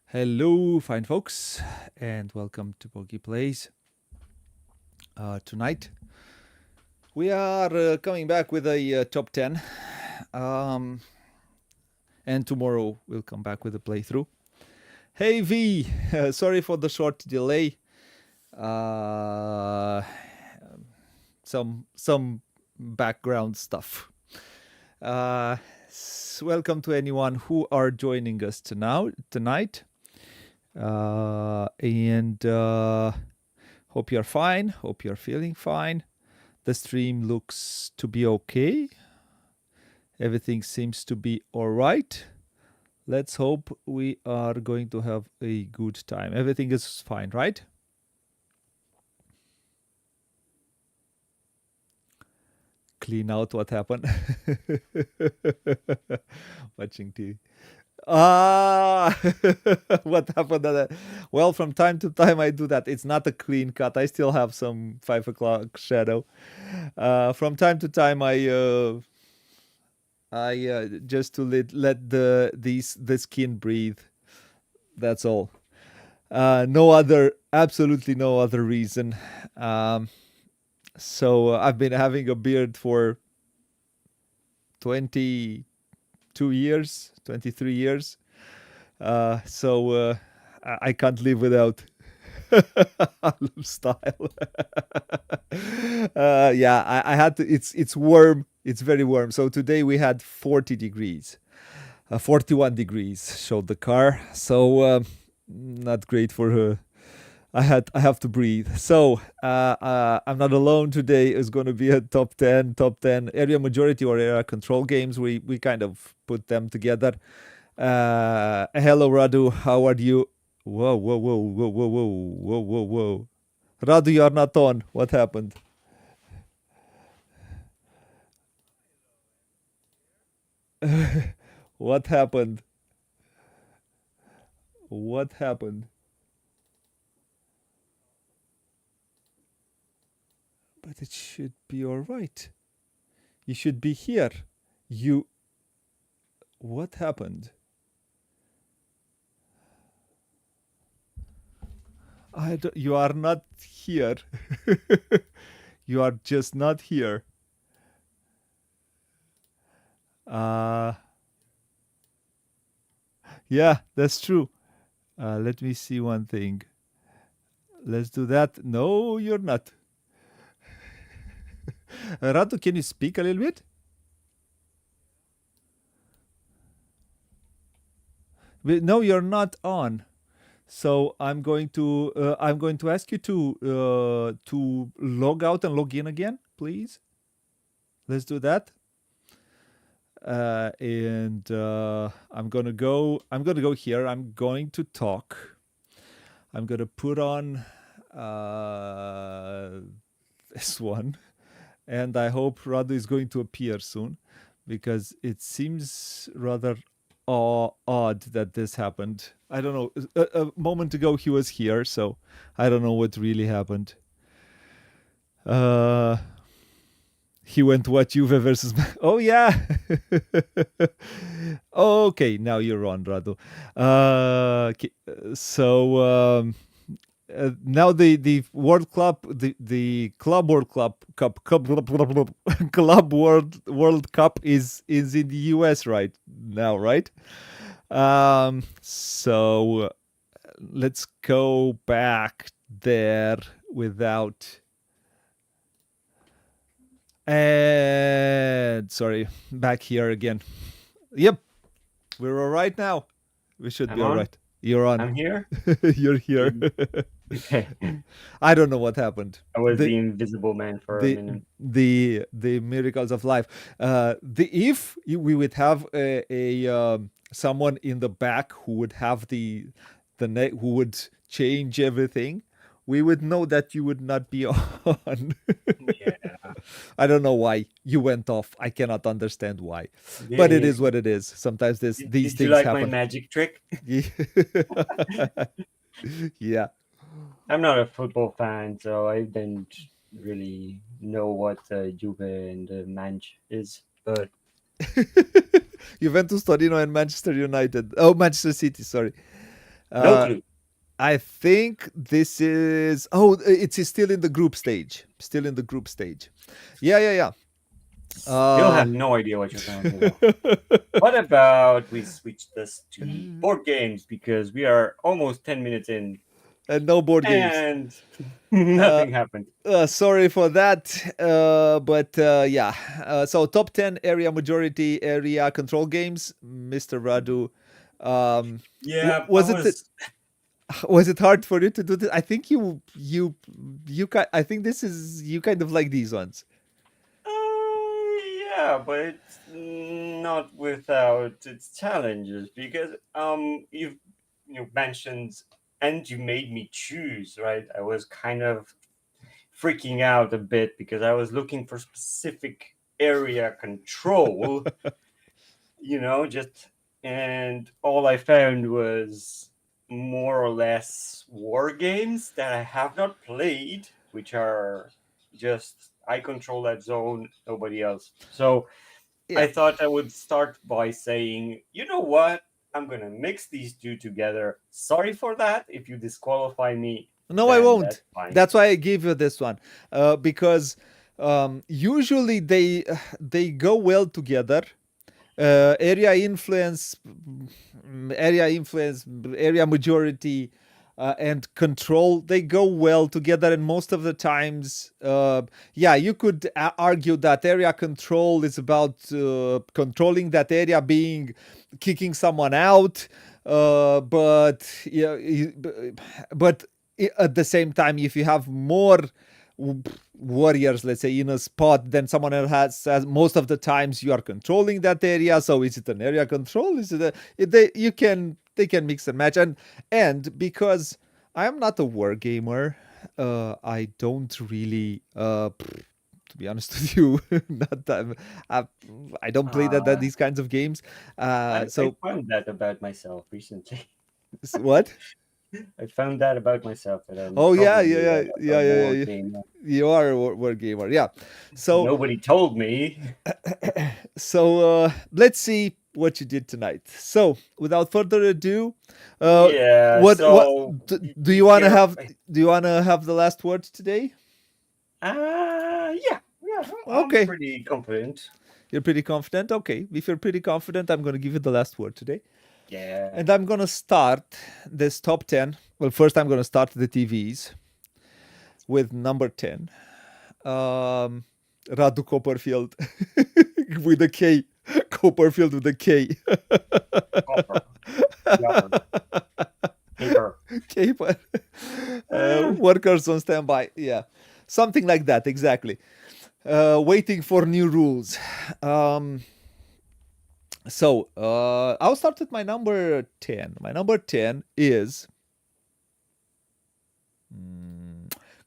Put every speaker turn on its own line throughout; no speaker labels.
Hello, fine folks, and welcome to Bogey Plays. Tonight, we are coming back with a top 10, um, and tomorrow we'll come back with a playthrough. Hey V, sorry for the short delay. Uh, some background stuff. Welcome to anyone who are joining us tonight. And hope you're fine. Hope you're feeling fine. The stream looks to be okay. Everything seems to be all right. Let's hope we are going to have a good time. Everything is fine, right? Clean out what happened. Watching TV. What happened? Well, from time to time I do that. It's not a clean cut. I still have some 5 o'clock shadow. From time to time I just to let the skin breathe. That's all. Absolutely no other reason. So I've been having a beard for 22 years, 23 years. So I can't live without style. Yeah, I had to. It's warm. It's very warm. So today we had 40 degrees. 41 degrees showed the car. So not great for her. I have to breathe. So I'm not alone today. It's going to be a top 10 area majority or area control games. We kind of put them together. Hello Radu, how are you? Whoa, whoa, whoa, whoa, whoa, whoa, whoa, whoa, whoa. Radu, you are not on. What happened? What happened? What happened? But it should be all right. You should be here. You. What happened? You are not here. You are just not here. Yeah, that's true. Let me see one thing. Let's do that. No, you're not. Radu, can you speak a little bit? No, you're not on. So I'm going to ask you to log out and log in again, please. Let's do that. And I'm gonna go here. I'm going to talk. I'm gonna put on this one, and I hope Radu is going to appear soon, because it seems rather odd that this happened. I don't know. A moment ago he was here, so I don't know what really happened. He went to watch Juve versus. Oh yeah. Okay, now you're on, Radu. So now the World Cup, the Club World Cup Club World Cup is in the US right now, right? So let's go back there without. And sorry, back here again. Yep, we're all right now. We should
I'm
be all
on.
right. You're on.
I'm here.
You're here.
Okay.
I don't know what happened.
I was the invisible man for a
the
minute.
the miracles of life. We would have a someone in the back who would have the who would change everything, we would know that you would not be on.
Yeah.
I don't know why you went off. I cannot understand why, but it
Yeah.
is what it is. Sometimes these
Did you
things
like my
happen.
magic trick?
Yeah.
I'm not a football fan, so I don't really know what Juve and Manch is. But
Juventus, Torino, and Manchester United. Oh, Manchester City. Sorry.
No
Uh,
clue.
I think this is. Oh, it's still in the group stage. Still in the group stage. Yeah, yeah, yeah.
Still
Uh,
have no idea what you're talking about. What about we switch this to board games because we are almost 10 minutes in
and no board games.
and
Uh,
nothing happened.
Sorry for that, but yeah. So top 10 area majority area control games, Mr. Radu. Um,
Yeah, I
was it
was.
was it hard for you to do this? I think I think this is you kind of like these ones.
Yeah, but not without its challenges because you mentioned and you made me choose, right? I was kind of freaking out a bit because I was looking for specific area control, just and all I found was more or less war games that I have not played, which are just I control that zone, nobody else. So
Yeah.
I thought I would start by saying, you know what? I'm gonna mix these two together. Sorry for that. If you disqualify me,
No, I
then that's
won't.
fine.
That's why I gave you this one, because usually they go well together. Area influence, area majority, and control, they go well together. And most of the times, yeah, you could argue that area control is about controlling that area, being kicking someone out. But yeah, but at the same time, if you have more warriors, let's say, in a spot, then someone else has most of the times you are controlling that area. So is it an area control? Is it they can mix and match. And because I am not a war gamer, I don't really to be honest with you, not that I, I don't play
Uh,
these kinds of games.
I
So
found that about myself recently.
what?
I found that about myself that I'm
Oh yeah,
probably
yeah, yeah,
a
yeah, yeah,
war
yeah.
gamer.
You are a war gamer, yeah. So
Nobody told me.
let's see what you did tonight. So without further ado, uh,
Yeah,
what
so
do you want to
here,
have? Do you want to have the last word today?
yeah, I'm
Okay,
pretty confident.
you're pretty confident. Okay, if you're pretty confident, I'm going to give you the last word today,
Yeah.
and I'm going to start this top 10. Well, first I'm going to start the TVs with number 10. Radu Copperfield with a K. Copperfield with a K.
Copper. Copper. Paper.
Caper.
Ah,
Workers on standby. Yeah. Something like that, exactly. Waiting for new rules. Um, I'll start with my number 10. My number 10 is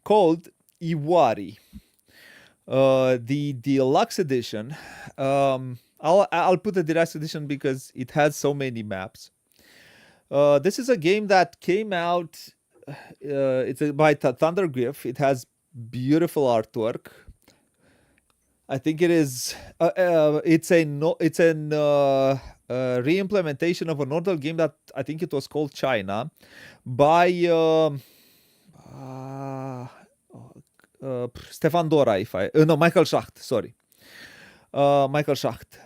called Iwari. The deluxe edition. I'll put the deluxe edition because it has so many maps. This is a game that came out. It's by Thunder Griff. It has beautiful artwork. I think it is. It's a no. It's an re-implementation of a Nordal game that I think it was called China, by Stefan Dora. If I no Michael Schacht. Sorry, Michael Schacht.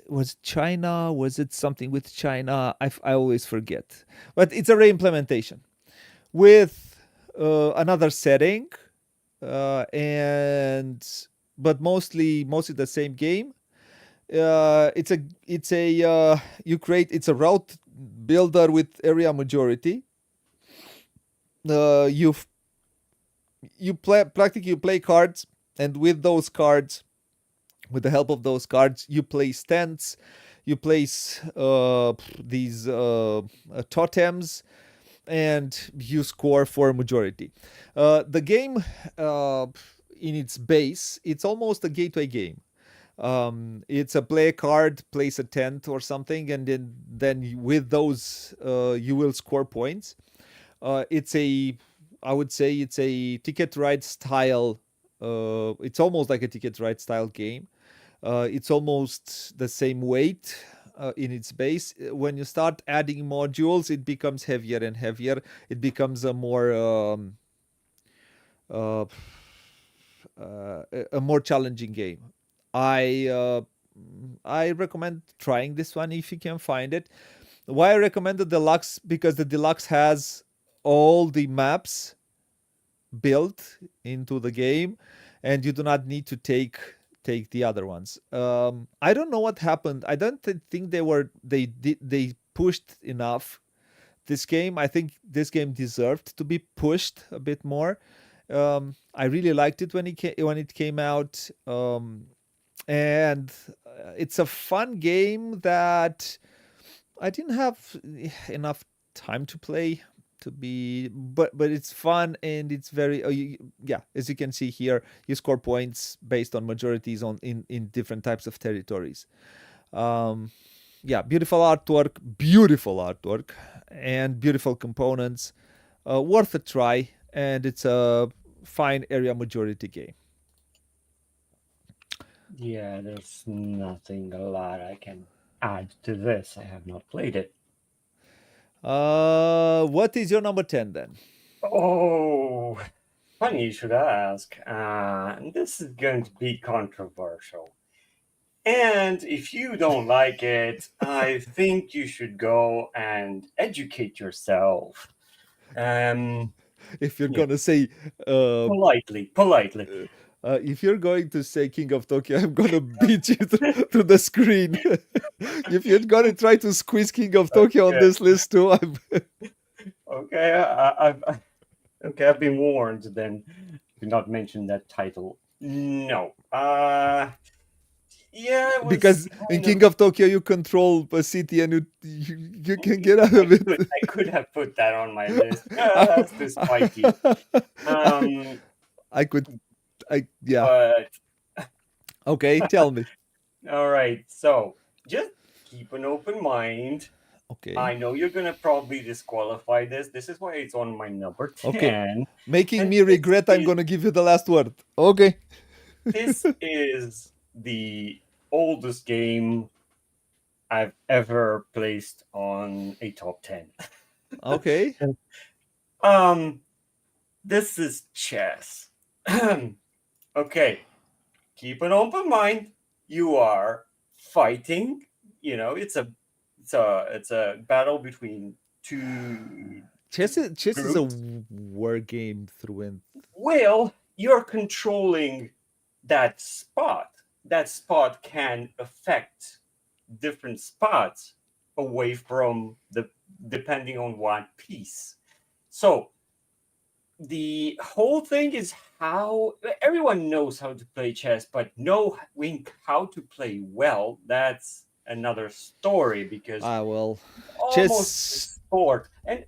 Was it China? Was it something with China? I always forget. But it's a re-implementation with another setting, and but mostly the same game. It's a you create it's a route builder with area majority. You play practically you play cards, and with those cards, with the help of those cards, you place tents, you place these totems, and you score for a majority. The game, in its base, it's almost a gateway game. It's a play a card, place a tent or something, and then with those you will score points. It's a I would say it's a ticket ride style. It's almost like a ticket ride style game. It's almost the same weight. in its base. When you start adding modules, it becomes heavier and heavier. It becomes uh, a more challenging game. I uh, I recommend trying this one if you can find it. Why I recommend the deluxe? Because the deluxe has all the maps built into the game, and you do not need to take the other ones. I don't know what happened. I don't think they pushed enough this game. I think this game deserved to be pushed a bit more. I really liked it when it came out, and it's a fun game that I didn't have enough time to play to be, but it's fun and it's very yeah, as you can see here, you score points based on majorities on in different types of territories. Um, yeah, beautiful artwork, and beautiful components. Worth a try, and it's a fine area majority game.
Yeah, there's nothing a lot I can add to this. I have not played it.
What is your number 10 then?
Oh, funny you should ask. This is going to be controversial. And if you don't like it, I think you should go and educate yourself.
If you're
Yeah,
gonna say
politely.
if you're going to say King of Tokyo, I'm gonna beat you through the screen. If you're gonna try to squeeze King of Tokyo on
Okay,
this list too,
okay, okay. I've been warned. Then do not mention that title. No. Yeah, it was
because in
kind of.
King of Tokyo you control a city and you can get out of it.
I could have put that on my list just to spite you. Um,
I could, yeah.
but
Okay, tell me.
all right. So just keep an open mind.
Okay,
I know you're gonna probably disqualify this. This is why it's on my number
okay.
10.
Making
And
me regret, I'm gonna give you the last word. Okay.
this is the oldest game I've ever placed on a top 10.
Okay.
Um, this is chess. Okay, keep an open mind. You are fighting. It's a battle between two
Chess is a
groups.
war game through and
Well, you're controlling that spot. That spot can affect different spots away from the depending on what piece. So the whole thing is how everyone knows how to play chess, but knowing how to play well, that's another story because
well,
almost a
chess.
sport. And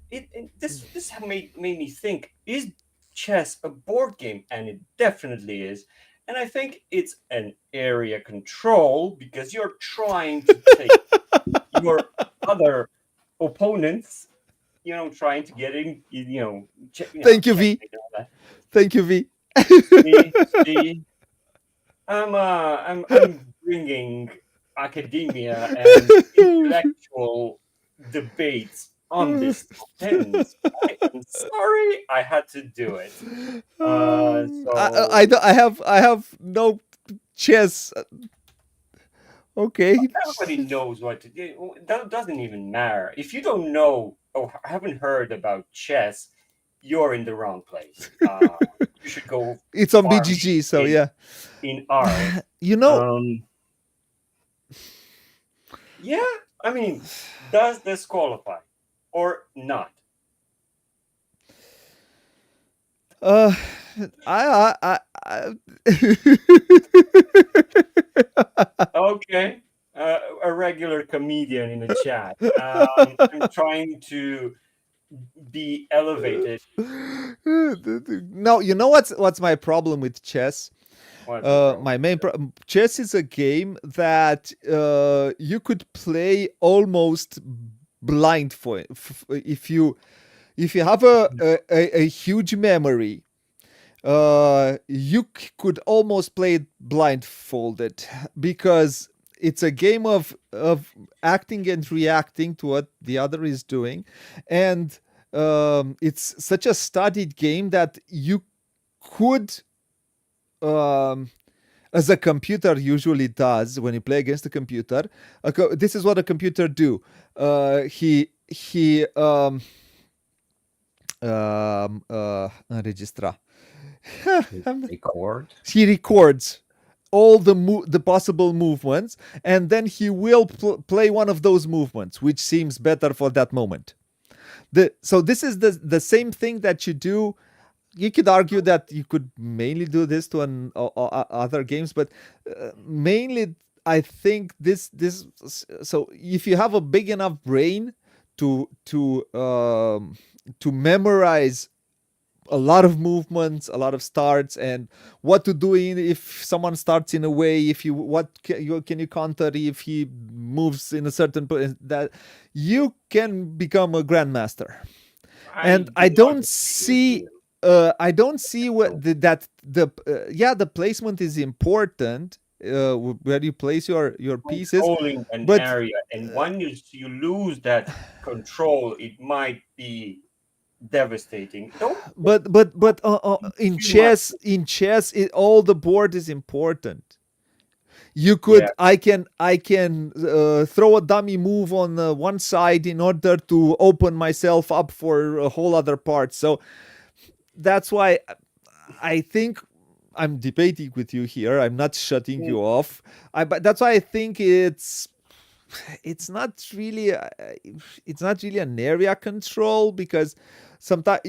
this made me think: is chess a board game? And it definitely is. And I think it's an area control because you're trying to take your other opponents, trying to get in,
Thank you, V.
checkmate and all that.
Thank you, V.
See, I'm bringing academia and intellectual debates on this top 10. I'm sorry, I had to do it. So
I have no chess. Okay.
everybody knows what to do. That doesn't even matter. If you don't know or haven't heard about chess, you're in the wrong place. You should go
It's on
farm
BGG, so
in
yeah.
in art.
You know,
Um, yeah, I mean, does this qualify or not?
uh, I
Okay, a regular comedian in the chat. I'm trying to be elevated.
No, you know what's my problem with chess?
What's the problem?
My main chess is a game that you could play almost blind for if you have a huge memory. You could almost play it blindfolded because it's a game of acting and reacting to what the other is doing, and it's such a studied game that you could, um, as a computer usually does when you play against a computer. This is what a computer do. He Înregistra.
Record.
He records all the possible movements, and then he will play one of those movements which seems better for that moment. So this is the same thing that you do. You could argue that you could mainly do this to other games, but mainly I think this. So if you have a big enough brain to memorize a lot of movements, a lot of starts, and what to do if someone starts in a way. If you can you counter if he moves in a certain that you can become a grandmaster. And I don't see that the placement is important, where you place your pieces,
controlling an
but
area, and when you lose that control, it might be devastating.
but in chess, all the board is important. You could
Yeah.
I can throw a dummy move on one side in order to open myself up for a whole other part. So that's why I think I'm debating with you here. I'm not shutting you off. But that's why I think it's not really an area control, because sometimes,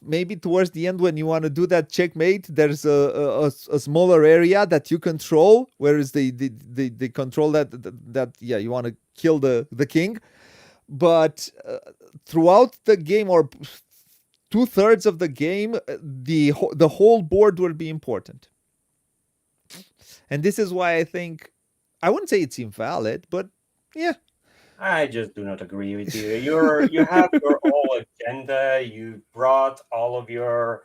maybe towards the end when you want to do that checkmate, there's a smaller area that you control, whereas they control that you want to kill the king. But throughout the game, or 2/3 of the game, the whole board will be important. And this is why I think, I wouldn't say it's invalid, but yeah.
I just do not agree with you. You have your whole agenda. You brought all of your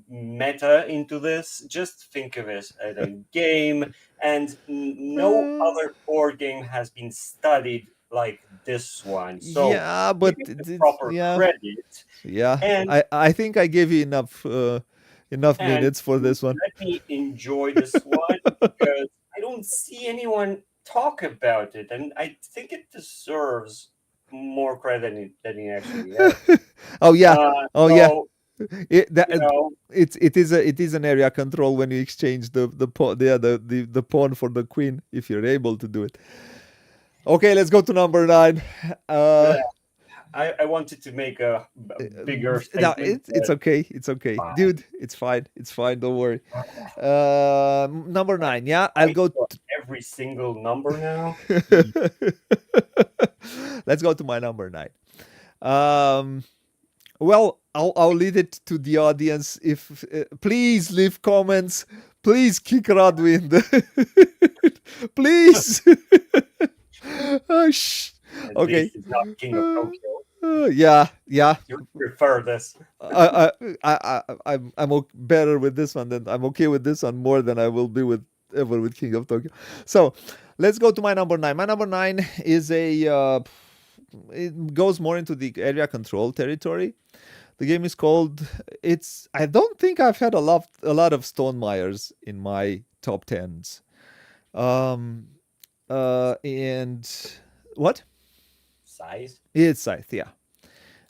meta into this. Just think of it as a game, and no other board game has been studied like this one. So
yeah, but
give it the proper credit.
Yeah,
And
I think I gave you enough minutes for this one.
let me enjoy this one, because I don't see anyone talk about it, and I think it deserves more credit than it actually has.
Oh yeah, yeah.
So,
it is an area control when you exchange the pawn for the queen, if you're able to do it. Okay, let's go to number 9.
I wanted to make a bigger statement.
No, it's okay. It's okay, dude. It's fine. It's fine. Don't worry. Number 9. Yeah, I'll go
every single number now.
Let's go to my number 9. Well, I'll leave it to the audience. If please leave comments. Please kick Radwin. Please. Okay.
This is not King of Tokyo.
Yeah.
You prefer this?
I'm better with this one. I'm okay with this one more than I will be ever with King of Tokyo. So let's go to my number 9. My number 9 is it goes more into the area control territory. The game is called. I don't think I've had a lot of Stonemaiers in my top 10s. And what?
Scythe?
It's Scythe, yeah.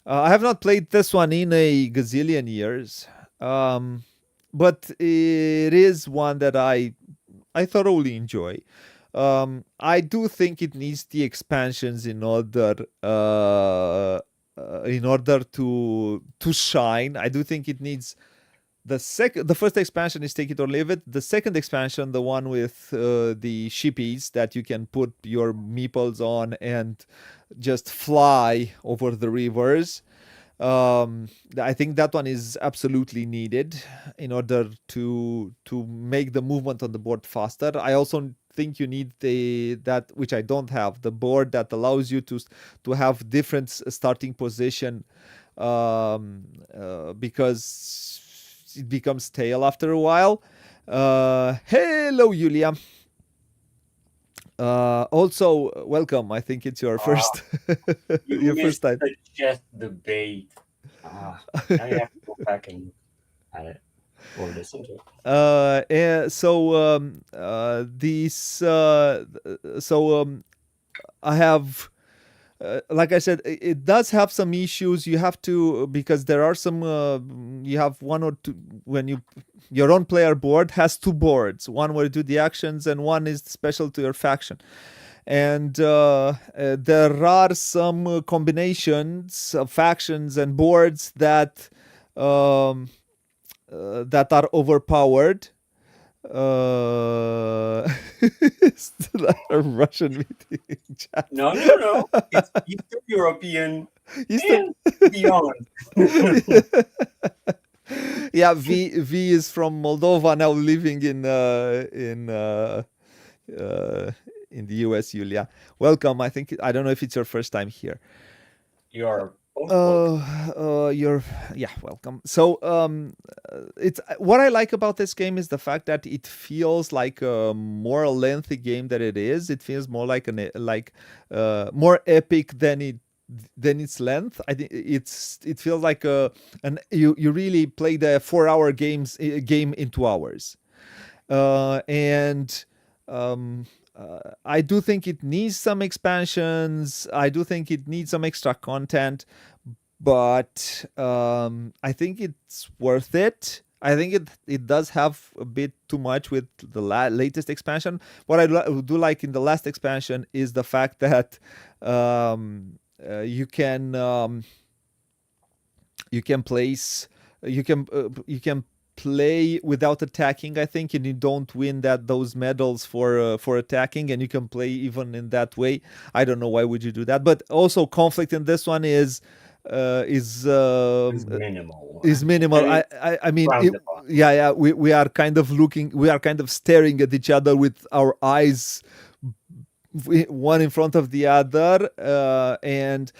I have not played this one in a gazillion years, but it is one that I thoroughly enjoy. I do think it needs the expansions in order to shine. I do think it needs the first expansion is Take It or Leave It. The second expansion, the one with the shippies that you can put your meeples on and just fly over the rivers. I think that one is absolutely needed in order to make the movement on the board faster. I also think you need that, which I don't have, the board that allows you to have different starting position, because it becomes stale after a while. Hello, Julia. Also, welcome. I think it's your
Ah,
first
you
your first
missed
time.
the chess debate. Now you have to go back and look at it or listen to it.
So these so I have like I said, it does have some issues. You have to, because there are some. You have one or two when your own player board has two boards. One where you do the actions, and one is special to your faction. And there are some combinations of factions and boards um, that are overpowered. Still a Russian meeting chat.
No, no, no. It's Eastern European
Eastern.
and beyond.
Yeah, V is from Moldova, now living uh, in the US. Yulia, welcome. I don't know if it's your first time here.
You are both welcome.
You're Yeah, welcome. So it's what I like about this game is the fact that it feels like a more lengthy game than it is. It feels more like more epic than its length. I think it feels like you really play the 4 hour game in 2 hours. And um, I do think it needs some expansions. I do think it needs some extra content, but I think it's worth it. I think it does have a bit too much with the latest expansion. What I do like in the last expansion is the fact that you can place you can play without attacking, I think, and you don't win those medals for attacking, and you can play even in that way. I don't know why would you do that, but also conflict in this one is uh, is
It's
um,
minimal.
is
I
minimal.
mean,
I mean,
roundabout.
yeah. We are kind of staring at each other with our eyes one in front of the other, and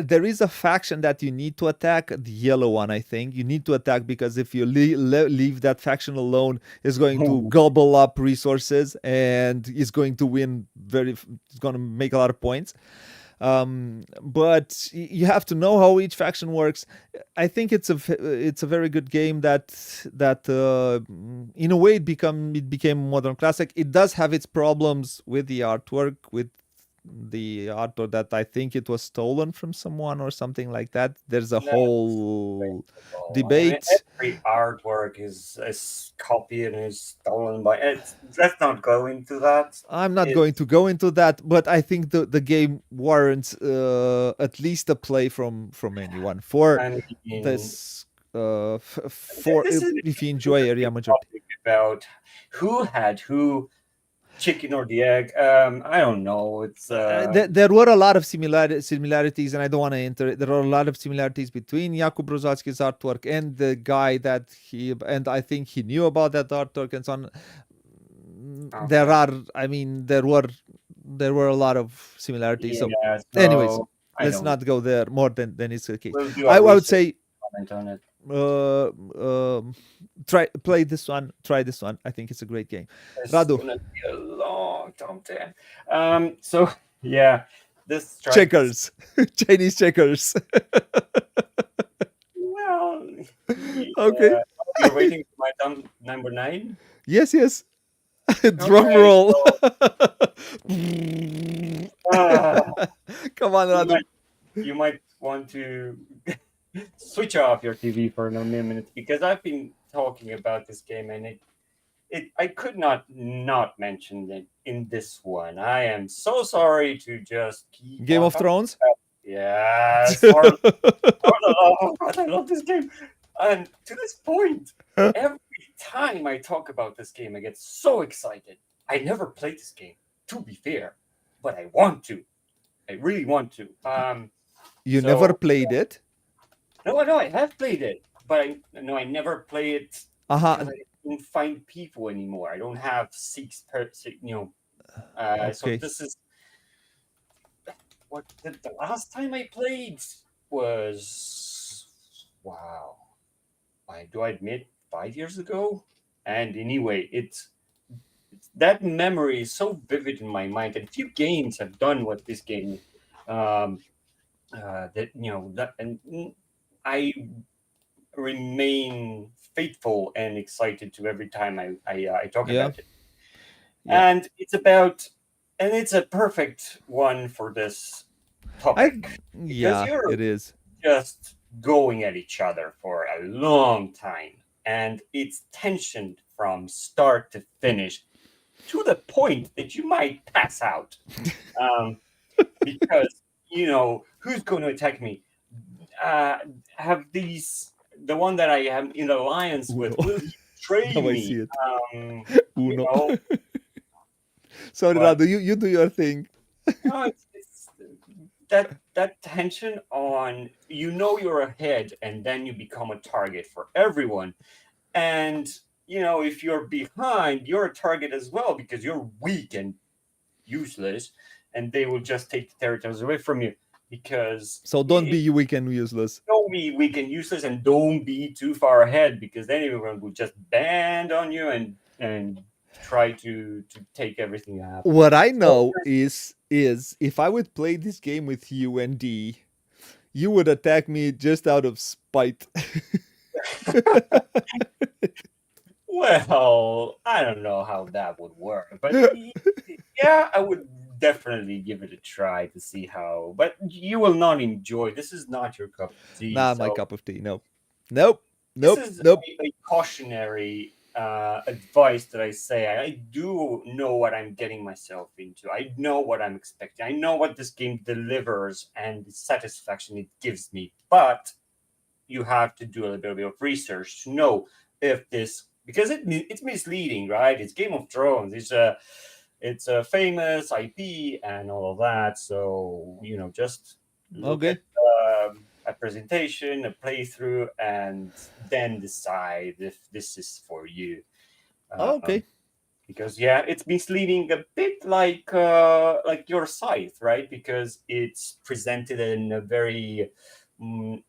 there is a faction that you need to attack, the yellow one. I think you need to attack, because if you leave that faction alone, it's going to gobble up resources and is going to win it's going to make a lot of points. But you have to know how each faction works. I think it's a very good game that in a way it became a modern classic. It does have its problems with the artwork, that I think it was stolen from someone or something like that. There's a
That's
whole
debatable. I mean,
debate.
every artwork is copied and is stolen by. Let's not go into that.
I'm not going
It's.
to go into that, but I think the game warrants at least a play from anyone for
I mean,
this. For
this is
if you
an
enjoy Area
interesting
Majority.
topic about who had who, chicken or the egg. I don't know. It's
There were a lot of similarities, and I don't want to enter it. There are a lot of similarities between Jakub Brozalski's artwork and the guy and I think he knew about that artwork and so on. There
okay.
are, I mean, there were a lot of similarities. So,
Yeah.
anyways,
So I
let's
don't.
not go there more than is the case.
We'll do
I
our
would
research.
say
Comment on it.
uh, um, play this one. Try this one. I think it's a great game.
It's
Radu,
gonna be a long top 10. So yeah, this strikes.
checkers, Chinese checkers.
Well,
Okay.
yeah. You're waiting for my number 9.
Yes, yes. Drum
Okay,
roll.
so uh,
Come on,
you
Radu.
might you might want to switch off your TV for a minute because I've been talking about this game and I could not mention it in this one. I am so sorry to just keep
Game
on
of
talking.
Thrones.
Yes, for the love of God, I love this game. And to this point, every time I talk about this game, I get so excited. I never played this game, to be fair, but I want to. I really want to.
You never
So
played it.
no, I have played it, but I never play it because
Uh-huh.
I don't find people anymore. I don't have so
Okay.
this is what the last time I played was wow. I do I admit 5 years ago, and anyway, it's that memory is so vivid in my mind, and few games have done what this game um, that that and I remain faithful and excited to every time I talk
Yeah.
about it.
Yeah.
And it's a perfect one for this
I
topic because
yeah,
you're
it is.
just going at each other for a long time, and it's tensioned from start to finish to the point that you might pass out, um, because who's going to attack me. uh, have these The one that I am in alliance
Uno.
with, will he betray
Now I see
me?
it.
You
Uno.
know,
Sorry,
but
Radu, you do your thing.
no, it's that tension on, you're ahead, and then you become a target for everyone. And if you're behind, you're a target as well because you're weak and useless, and they will just take the territories away from you. Because
So don't be weak and useless.
don't be weak and useless, and don't be too far ahead, because then everyone will just band on you and try to take everything you have.
What I
So
know is if I would play this game with you and D, you would attack me just out of spite.
well, I don't know how that would work, but yeah, I would definitely give it a try to see how. But you will not enjoy. This is not your cup of tea,
Not my
so
cup of tea. No. Nope.
this
Nope.
is
Nope.
a cautionary advice that I say. I do know what I'm getting myself into. I know what I'm expecting. I know what this game delivers and the satisfaction it gives me. But you have to do a little bit of research to know if this, because it's misleading, right? It's Game of Thrones. It's a famous IP and all of that. So just look at
Okay.
a presentation, a playthrough, and then decide if this is for you. Um,
Okay.
because yeah, it's misleading a bit like your scythe, right? Because it's presented in a very mm,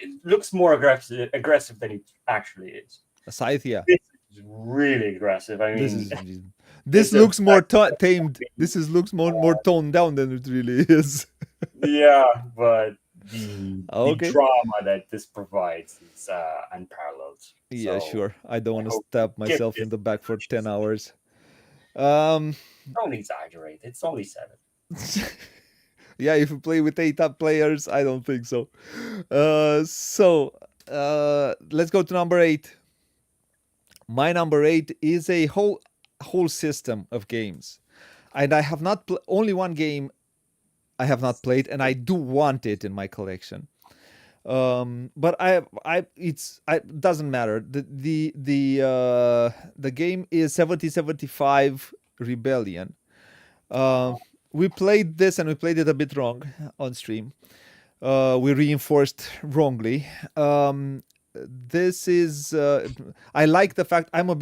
it looks more aggressive than it actually is.
A scythe, yeah.
This is really aggressive. I
This
mean,
is this
it's a
looks more tamed. This is looks more toned down than it really is.
yeah, but the
Okay.
drama that this provides is unparalleled.
Yeah,
So
sure. I don't
I
want to
hope you
stab
give
myself
this
in the back
a
for 10
chance.
hours. Um
Don't exaggerate. It's only 7.
yeah, if you play with 8 top players, I don't think so. Let's go to number 8. My number 8 is a whole system of games. And I have not only one game I have not played, and I do want it in my collection. But it doesn't matter. The game is 7075 Rebellion. Uh, we played this and we played it a bit wrong on stream. We reinforced wrongly. This is I like the fact I'm a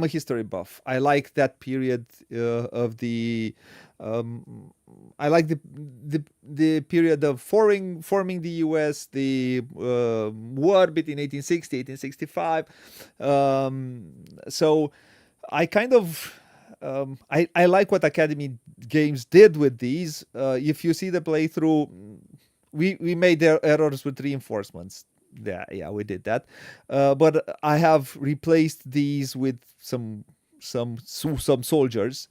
history buff. I like that period of the um, I like the period of forming the U.S., the war between 1860 1865. So I kind of I like what Academy Games did with these. If you see the playthrough, we made their errors with reinforcements. Yeah, we did that. But I have replaced these with some soldiers,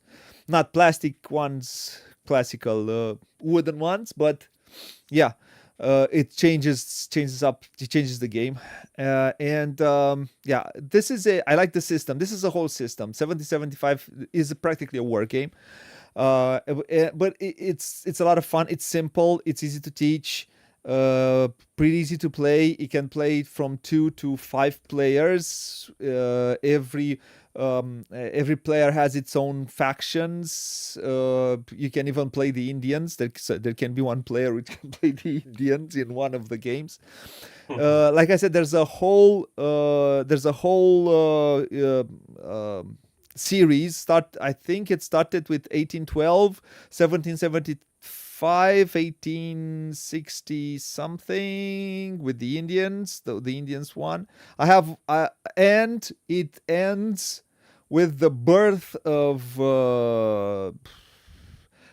not plastic ones, classical wooden ones, but yeah, it changes the game, and yeah, this is I like the system. This is a whole system. 7075 is practically a war game, but it's a lot of fun. It's simple. It's easy to teach. Pretty easy to play. You can play from 2 to 5 players. Every player has its own factions. You can even play the Indians. There can be one player which can play the Indians in one of the games. Like I said, there's a whole series. I think it started with 1812, 1775, 1860 something with the Indians. The Indians one. And it ends with the birth of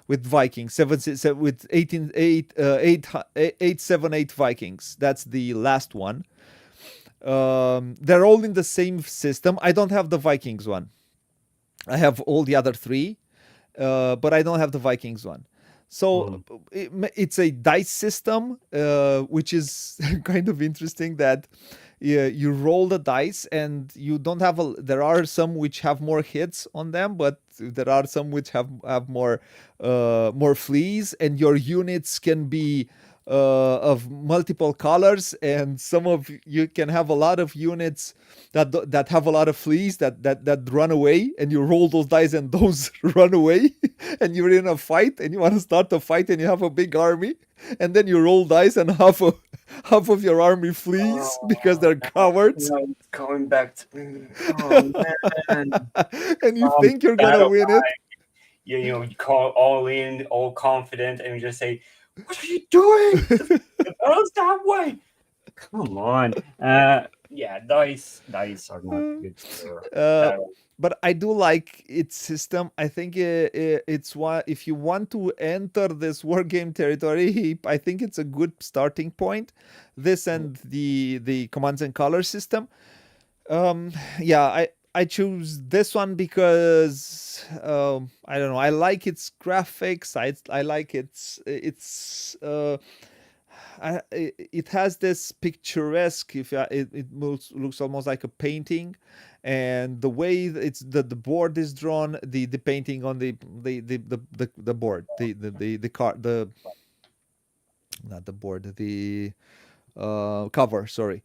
with Vikings, with 878 Vikings. That's the last one. They're all in the same system. I don't have the Vikings one. I have all the other three, but I don't have the Vikings one. So it's a dice system, which is kind of interesting. That you roll the dice, and you don't have a. There are some which have more hits on them, but there are some which have more fleas, and your units can be of multiple colors, and some of you can have a lot of units that have a lot of fleas that run away, and you roll those dice and those run away, and you're in a fight and you want to start a fight and you have a big army, and then you roll dice and half of your army flees because they're cowards.
No, it's going back to oh man.
And you think you're gonna
battle
win it.
You call all in, all confident, and you just say, "What are you doing? The battle's that way." Come on. Yeah, dice are not good for battle.
But I do like its system. I think it's one. If you want to enter this war game territory, I think it's a good starting point. This and the commands and color system. Yeah, I choose this one because I don't know. I like its graphics. I like it has this picturesque. If it looks almost like a painting, and the way the board is drawn, the painting on the board, the car, the not the board, the cover. Sorry.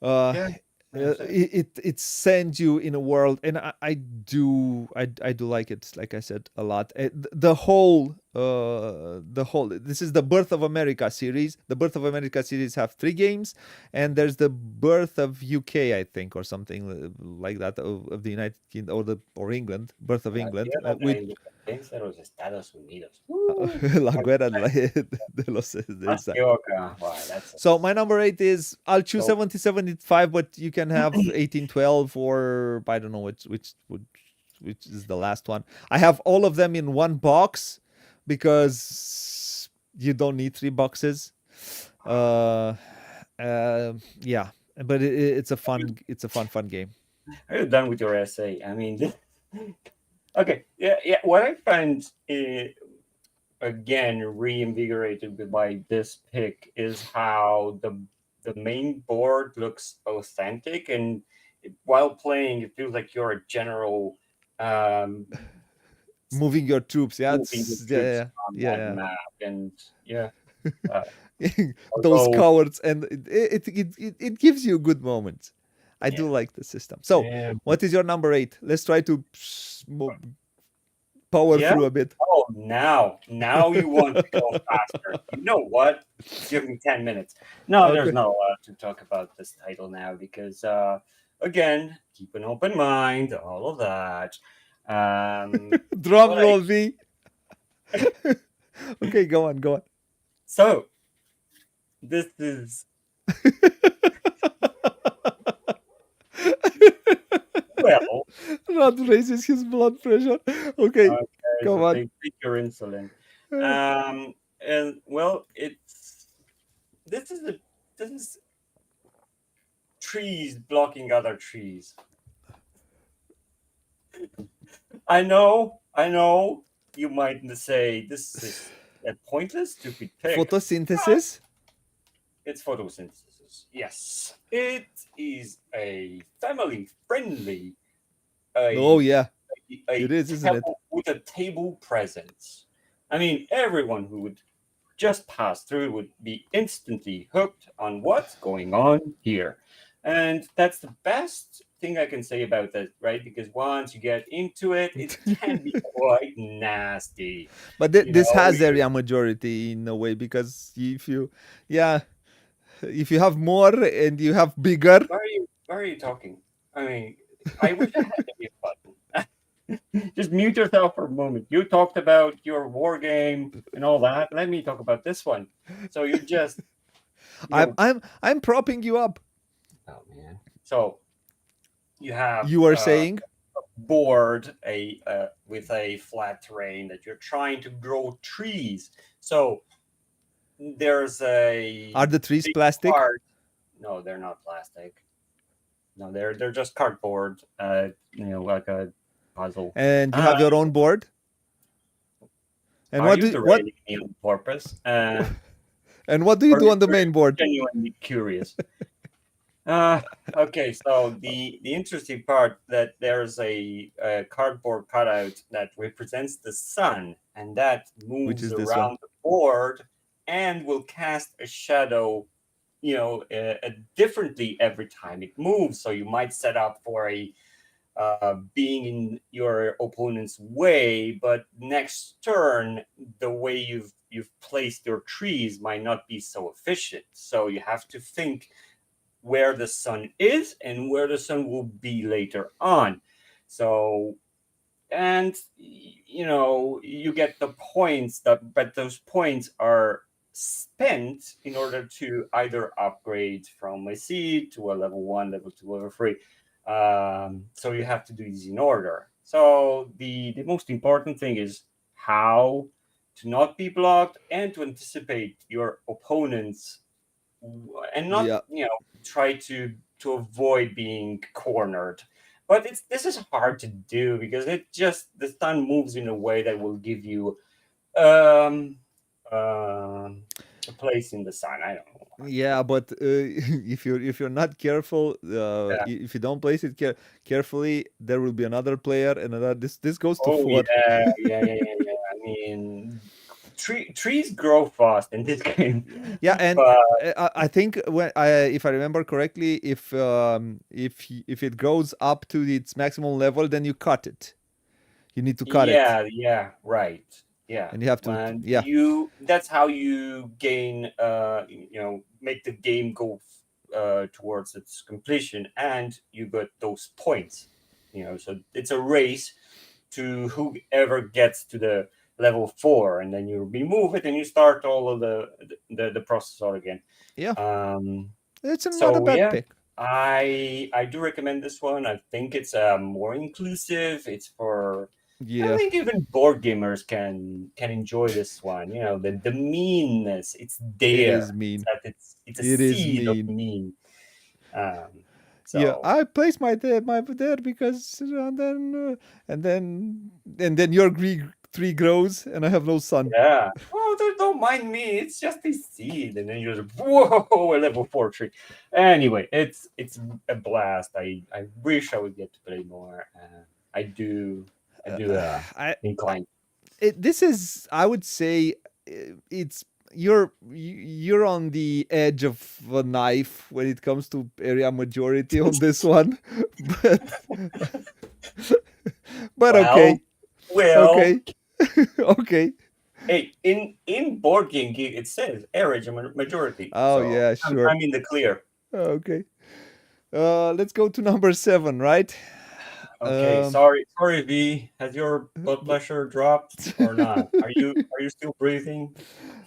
Yeah.
It sends you in a world, and I do like it, like I said, a lot. The whole this is the Birth of America series. The Birth of America series have 3 games, and there's the Birth of UK, I think, or something like that, of the United Kingdom or England, Birth of England, with
de los Estados Unidos.
La Guerra de los
Wow,
So my number 8 is, I'll choose 7075, but you can have 1812, or I don't know which is the last one. I have all of them in one box because you don't need 3 boxes. Yeah, but it's a fun game.
Are you done with your essay? I mean, okay, yeah. What I find again reinvigorated by this pick is how the main board looks authentic, and while playing, it feels like you're a general
moving your troops. Yeah,
yeah. Map, and yeah.
Those cowards, and it gives you good moments. I do like the system. So, what is your number 8? Let's try to power through a bit.
Oh, now you want to go faster. You know what? Give me 10 minutes. No, there's not a lot to talk about this title now because, again, keep an open mind, all of that.
Drum roll, V. Okay, go on.
So, this is... well...
Rod raises his blood pressure. Okay, come on.
Take your insulin. And, well, this is trees blocking other trees. I know. You might say this is a pointless, stupid pick.
Photosynthesis?
It's photosynthesis. Yes, it is a family-friendly.
It is, isn't it?
With a table presence. I mean, everyone who would just pass through would be instantly hooked on what's going on here. And that's the best thing I can say about that, right? Because once you get into it, it can be quite nasty.
But this has area majority in a way, because if you have more and you have bigger.
Why are you talking? I mean, I wish I had a mute button. Just mute yourself for a moment. You talked about your war game and all that. Let me talk about this one. So you just
I'm propping you up.
Oh man. So you have
you are saying
board with a flat terrain that you're trying to grow trees. So there's a
Are the trees
big
plastic?
part. No, they're not plastic. No, they're just cardboard. Like a puzzle.
And you
Uh,
have your own board? And
are
what
you
do what
derailing me on purpose?
and what do you
Or
do on the
are you
main board?
genuinely curious? Uh, okay, so the interesting part that there's a cardboard cutout that represents the sun, and that
Which
moves
is this one?
around the board and will cast a shadow, differently every time it moves. So you might set up for a being in your opponent's way, but next turn the way you've placed your trees might not be so efficient. So you have to think where the sun is and where the sun will be later on. So, and you get the points but those points are spent in order to either upgrade from a seed to a level 1, level 2, level 3. So you have to do these in order. So the most important thing is how to not be blocked and to anticipate your opponent's, and not
Yeah.
try to avoid being cornered. But this is hard to do because the sun moves in a way that will give you um a place in the sun. I don't know.
Yeah, but if you're not careful,
Yeah.
if you don't place it carefully, there will be another player, and another. This goes to
Oh
four.
yeah, yeah. I mean, trees grow fast in this game,
Yeah, and
but
I think if I remember correctly, if it goes up to its maximum level, then you cut it. You need to cut it,
yeah, right. Yeah.
and you have to.
And
Yeah,
that's how you gain, make the game go towards its completion, and you get those points. So it's a race to whoever gets to the level 4, and then you remove it and you start all of the process all again.
yeah.
Um,
It's not a
so
bad
yeah,
pick.
I do recommend this one. I think it's more inclusive. It's for, I
Yeah,
think even board gamers can enjoy this one. The meanness, it's
it is
there. It's
mean.
that it's a
It is
seed of
mean.
mean. Um,
Yeah,
so
I placed my there because and then your tree grows, and I have no sun.
yeah. Well, don't mind me. It's just a seed, and then you're just, whoa, a level 4 tree. Anyway, it's a blast. I wish I would get to play more. I do. I do.
I
Incline.
this is, I would say, it's you're on the edge of a knife when it comes to area majority on this one, but but
Well,
okay,
well.
okay, okay.
Hey, in board game geek it says average majority,
Oh
so
yeah,
I'm,
sure.
I'm in the clear.
Okay. Let's go to number 7, right?
Okay,
Um,
sorry, V. Has your blood pressure dropped or not? Are you still breathing?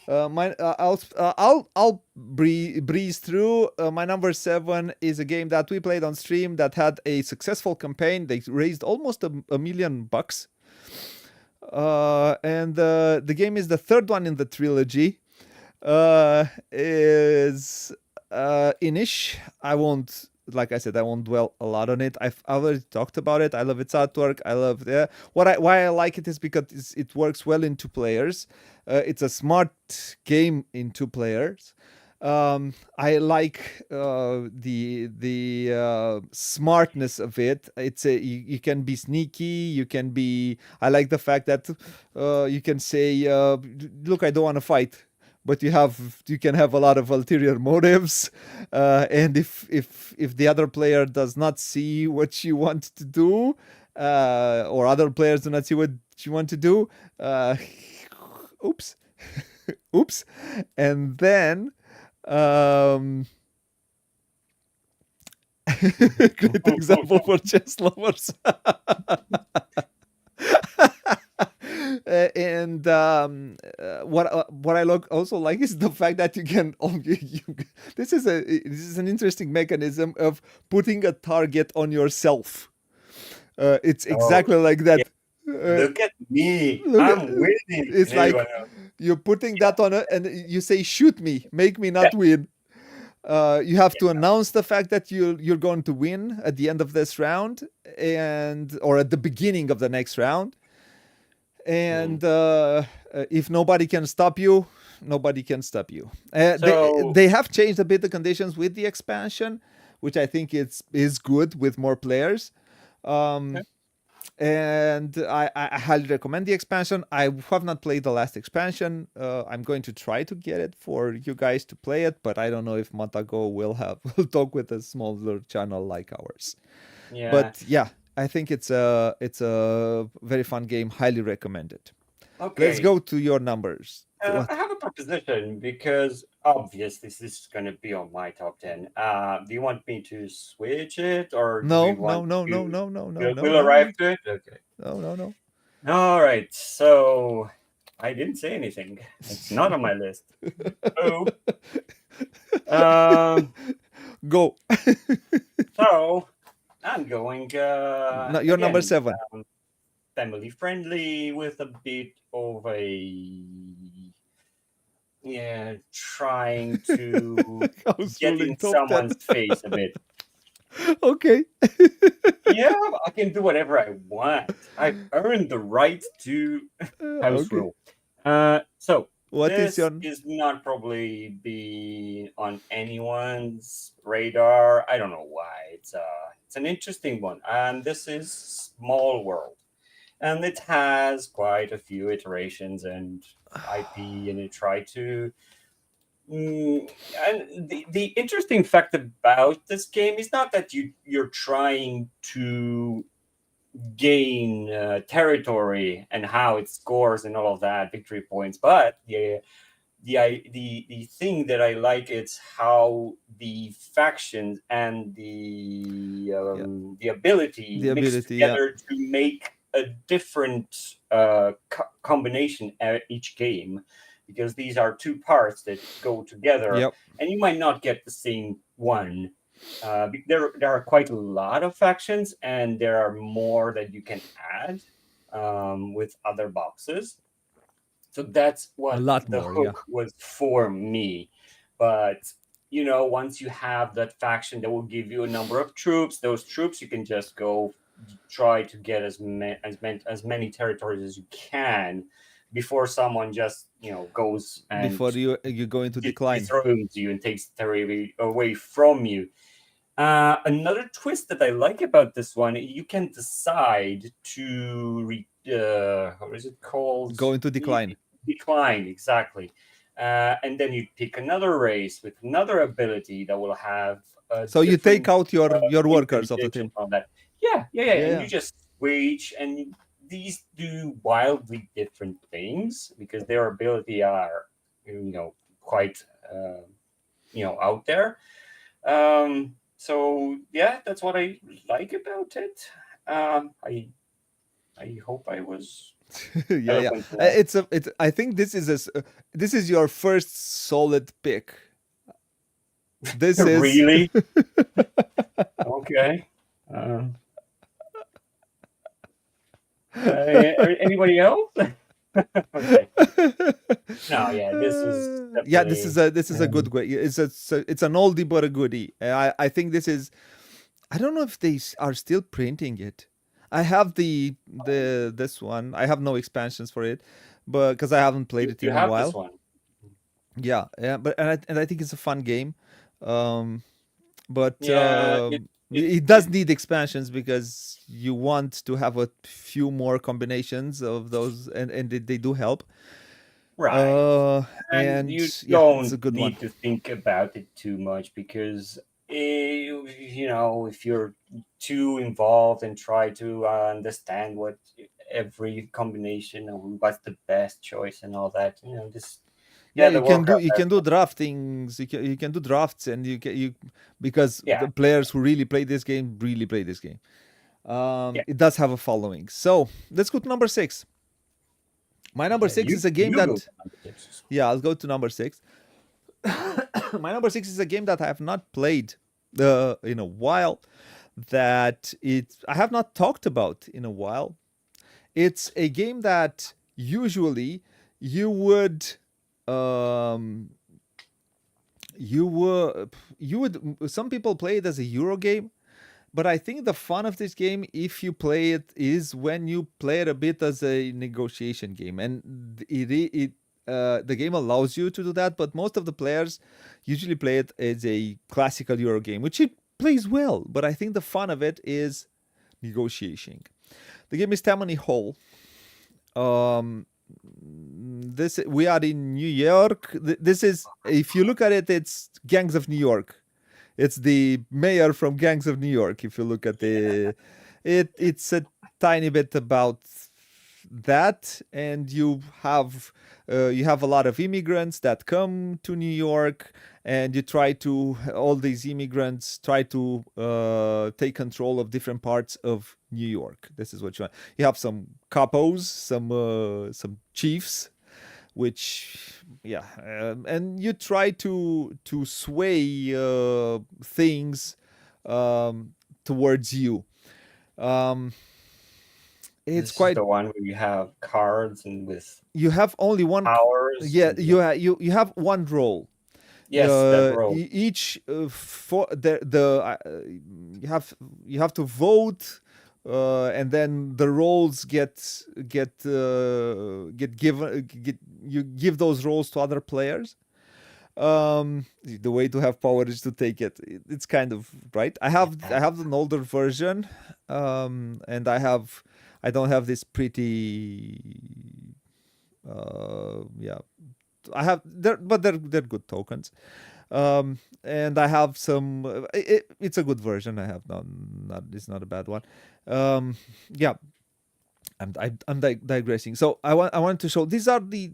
I'll breeze through. My number 7 is a game that we played on stream that had a successful campaign. They raised almost a million bucks. And the game is the third one in the trilogy. Is Inish. I won't. Like I said, I won't dwell a lot on it. I've already talked about it. I love its artwork. I love why I like it is because it works well in 2 players. It's a smart game in 2 players. I like the smartness of it. You can be sneaky. You can be. I like the fact that you can say, "Look, I don't want to fight." But you can have a lot of ulterior motives, and if the other player does not see what you want to do, or other players do not see what you want to do, oops, oops, and then um, great example for chess lovers. And what I also like is the fact that you can this is an interesting mechanism of putting a target on yourself. It's
Oh,
exactly like that.
yeah. Look at me.
Look,
I'm winning.
it's
And everyone
like
else,
you're putting
yeah,
that on a, and you say, "Shoot me, make me
yeah,
not win." You have to
yeah.
announce the fact that you're going to win at the end of this round, and or at the beginning of the next round.
Mm.
And if nobody can stop you, nobody can stop you.
So,
They have changed a bit the conditions with the expansion, which I think is good with more players.
okay.
Um, and I highly recommend the expansion. I have not played the last expansion. I'm going to try to get it for you guys to play it, but I don't know if Montago will have will talk with a smaller channel like ours.
Yeah.
But yeah, I think it's a very fun game. Highly recommended. Let's
Okay.
go to your numbers.
I
What?
have a proposition because obviously this is going to be on my top 10. Do you want me to switch it or do we
No,
want
no, no, no,
to?
no, no, no, no,
We'll
no,
arrive
no,
to it? Okay.
no, no,
All right. So I didn't say anything. It's not on my list. Oh. Um,
Go.
so I'm going
No, you're number
again,
7.
family friendly with a bit of a, yeah, trying to
House
get in
ruling top 10.
someone's face a bit.
Okay.
Yeah, I can do whatever I want. I've earned the right to house
Okay.
rule. So
What is
this
your
is not probably be on anyone's radar. I don't know why. It's an interesting one, and this is Small World, and it has quite a few iterations and IP, and it tried to. And the interesting fact about this game is not that you're trying to gain territory and how it scores and all of that victory points, but the thing that I like is how the factions and
yeah,
the ability
the
mix
ability? Yeah.
together to make a different combination at each game, because these are two parts that go together,
Yep.
and you might not get the same one. There are quite a lot of factions, and there are more that you can add with other boxes. So that's
A
what
lot
the
more. Yeah.
hook was for me. But once you have that faction that will give you a number of troops, those troops you can just go try to get as many territories as you can before someone just goes and
Before you go into decline.
dethrones you and takes territory away from you. Another twist that I like about this one, you can decide to what is it called?
Go into decline.
Decline, exactly. And then you pick another race with another ability that will have a
So you take
different
out your workers of the
implementation
team.
on that. Yeah.
Yeah.
And
Yeah.
you just switch, and these do wildly different things because their ability are, quite, out there. So yeah, that's what I like about it. I hope I was
Yeah. Yeah.
eloquent enough.
It's. I think this is your first solid pick. This is.
Really? Okay. Um, Anybody else? Okay. No, yeah, this is
Yeah,
definitely.
this is a good way. It's an oldie but a goodie. I think this is. I don't know if are still printing it. I have the this one. I have no expansions for it, but because I haven't played it
You
in a
have this
while.
one.
Yeah, yeah, but and I think it's a fun game. Um, but
Yeah,
it does need expansions because you want to have a few more combinations of those, and they do help.
right. And
And
you
yeah, it's
don't
a good one.
need to think about it too much because, if you're too involved and try to understand what every combination and what's the best choice and all that, just
Yeah,
the Warcraft
you
has
can do draftings. You can do drafts, and you because
yeah,
the players who really play this game really play this game.
yeah.
It does have a following. So let's go to number 6. My number
Yeah,
6 is a game
you go
that,
to number six.
yeah, I'll go to number 6. My number 6 is a game that I have not played in a while. that I have not talked about in a while. It's a game that usually you would um, you would some people play it as a Euro game, but I think the fun of this game, if you play it, is when you play it a bit as a negotiation game, and the game allows you to do that. But most of the players usually play it as a classical Euro game, which it plays well. But I think the fun of it is negotiating. The game is Tammany Hall. Um, this we are in New York. This is, if you look at it, it's Gangs of New York. It's the mayor from Gangs of New York. If you look at it's a tiny bit about that, and you have a lot of immigrants that come to New York, and you try to all these immigrants try to take control of different parts of New York. This is what you want. You have some capos, some chiefs, which yeah, and you try to sway things towards you. um it's
This is
quite,
the one where you have cards and with
you have only one.
powers.
Yeah,
And yeah.
you have one role.
Yes, that role.
Each for the you have to vote, and then the roles get given, you give those roles to other players. The way to have power is to take it. It's kind of right. I
Yeah.
have an older version, and I don't have this pretty yeah, I have there, but they're good tokens. And I have some. It's a good version. I have not. It's not a bad one. Yeah, I'm digressing. So I want to show these are the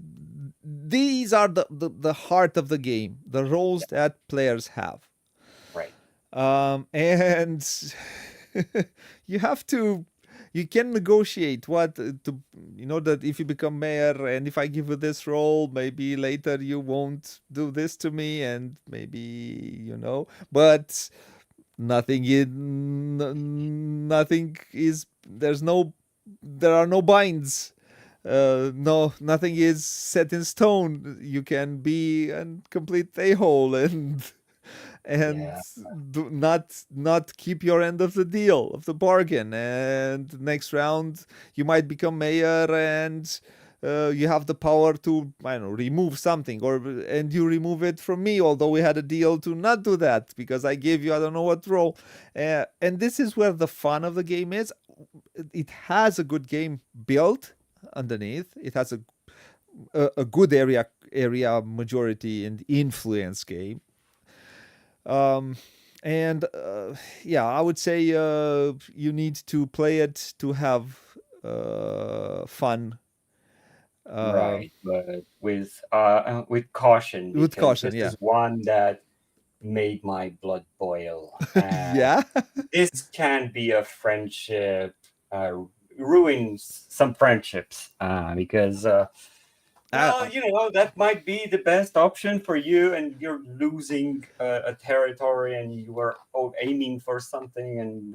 heart of the game. The roles that players have.
Right.
And you have to, you can negotiate what to, you know, that if you become mayor and if I give you this role, maybe later you won't do this to me, and maybe, you know, but nothing is, there are no binds. No, nothing is set in stone. You can be a complete a-hole and
Yeah.
do not keep your end of the deal, of the bargain, and next round you might become mayor, and you have the power to, I don't know, remove something, or and you remove it from me, although we had a deal to not do that because I gave you I don't know what role. And this is where the fun of the game is. It has a good game built underneath. It has a good area majority and influence game. um and yeah, I would say you need to play it to have fun, uh
Right. But with caution,
with
because
caution,
this
yeah.
is one that made my blood boil. And
Yeah.
this can be a friendship, uh, ruins some friendships, because well,
uh,
you know, that might be the best option for you, and you're losing a territory, and you were aiming for something, and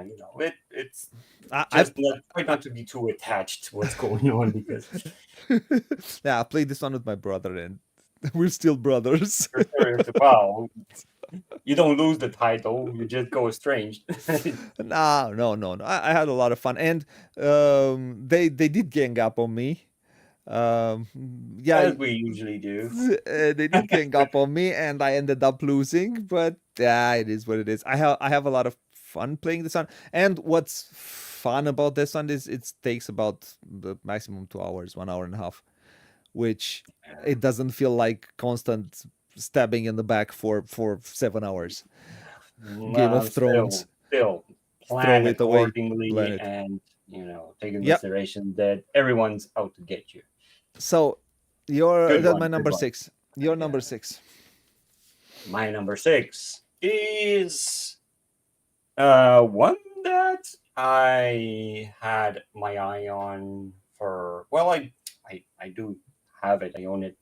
you know, it's
I
just not, try not to be too attached to what's going on, because
yeah, I played this one with my brother, and we're still brothers.
you're serious. Wow, you don't lose the title, you just go estranged.
No, no, no, no. I had a lot of fun, and they did gang up on me. um yeah,
As we usually do.
they did gang up on me, and I ended up losing. But yeah, it is what it is. I have a lot of fun playing this one, and what's fun about this one is it takes about the maximum 2 hours, 1 hour and a half, which it doesn't feel like constant stabbing in the back for 7 hours. Game of Thrones,
Still plan
throw it away, plan
accordingly,
it.
and you know, take into
Yep.
consideration that everyone's out to get you.
So your
Good
that's my
one, good
number
one.
6. Your
Yeah.
number 6.
My number six is one that I had my eye on for. Well, I do have it. I own it.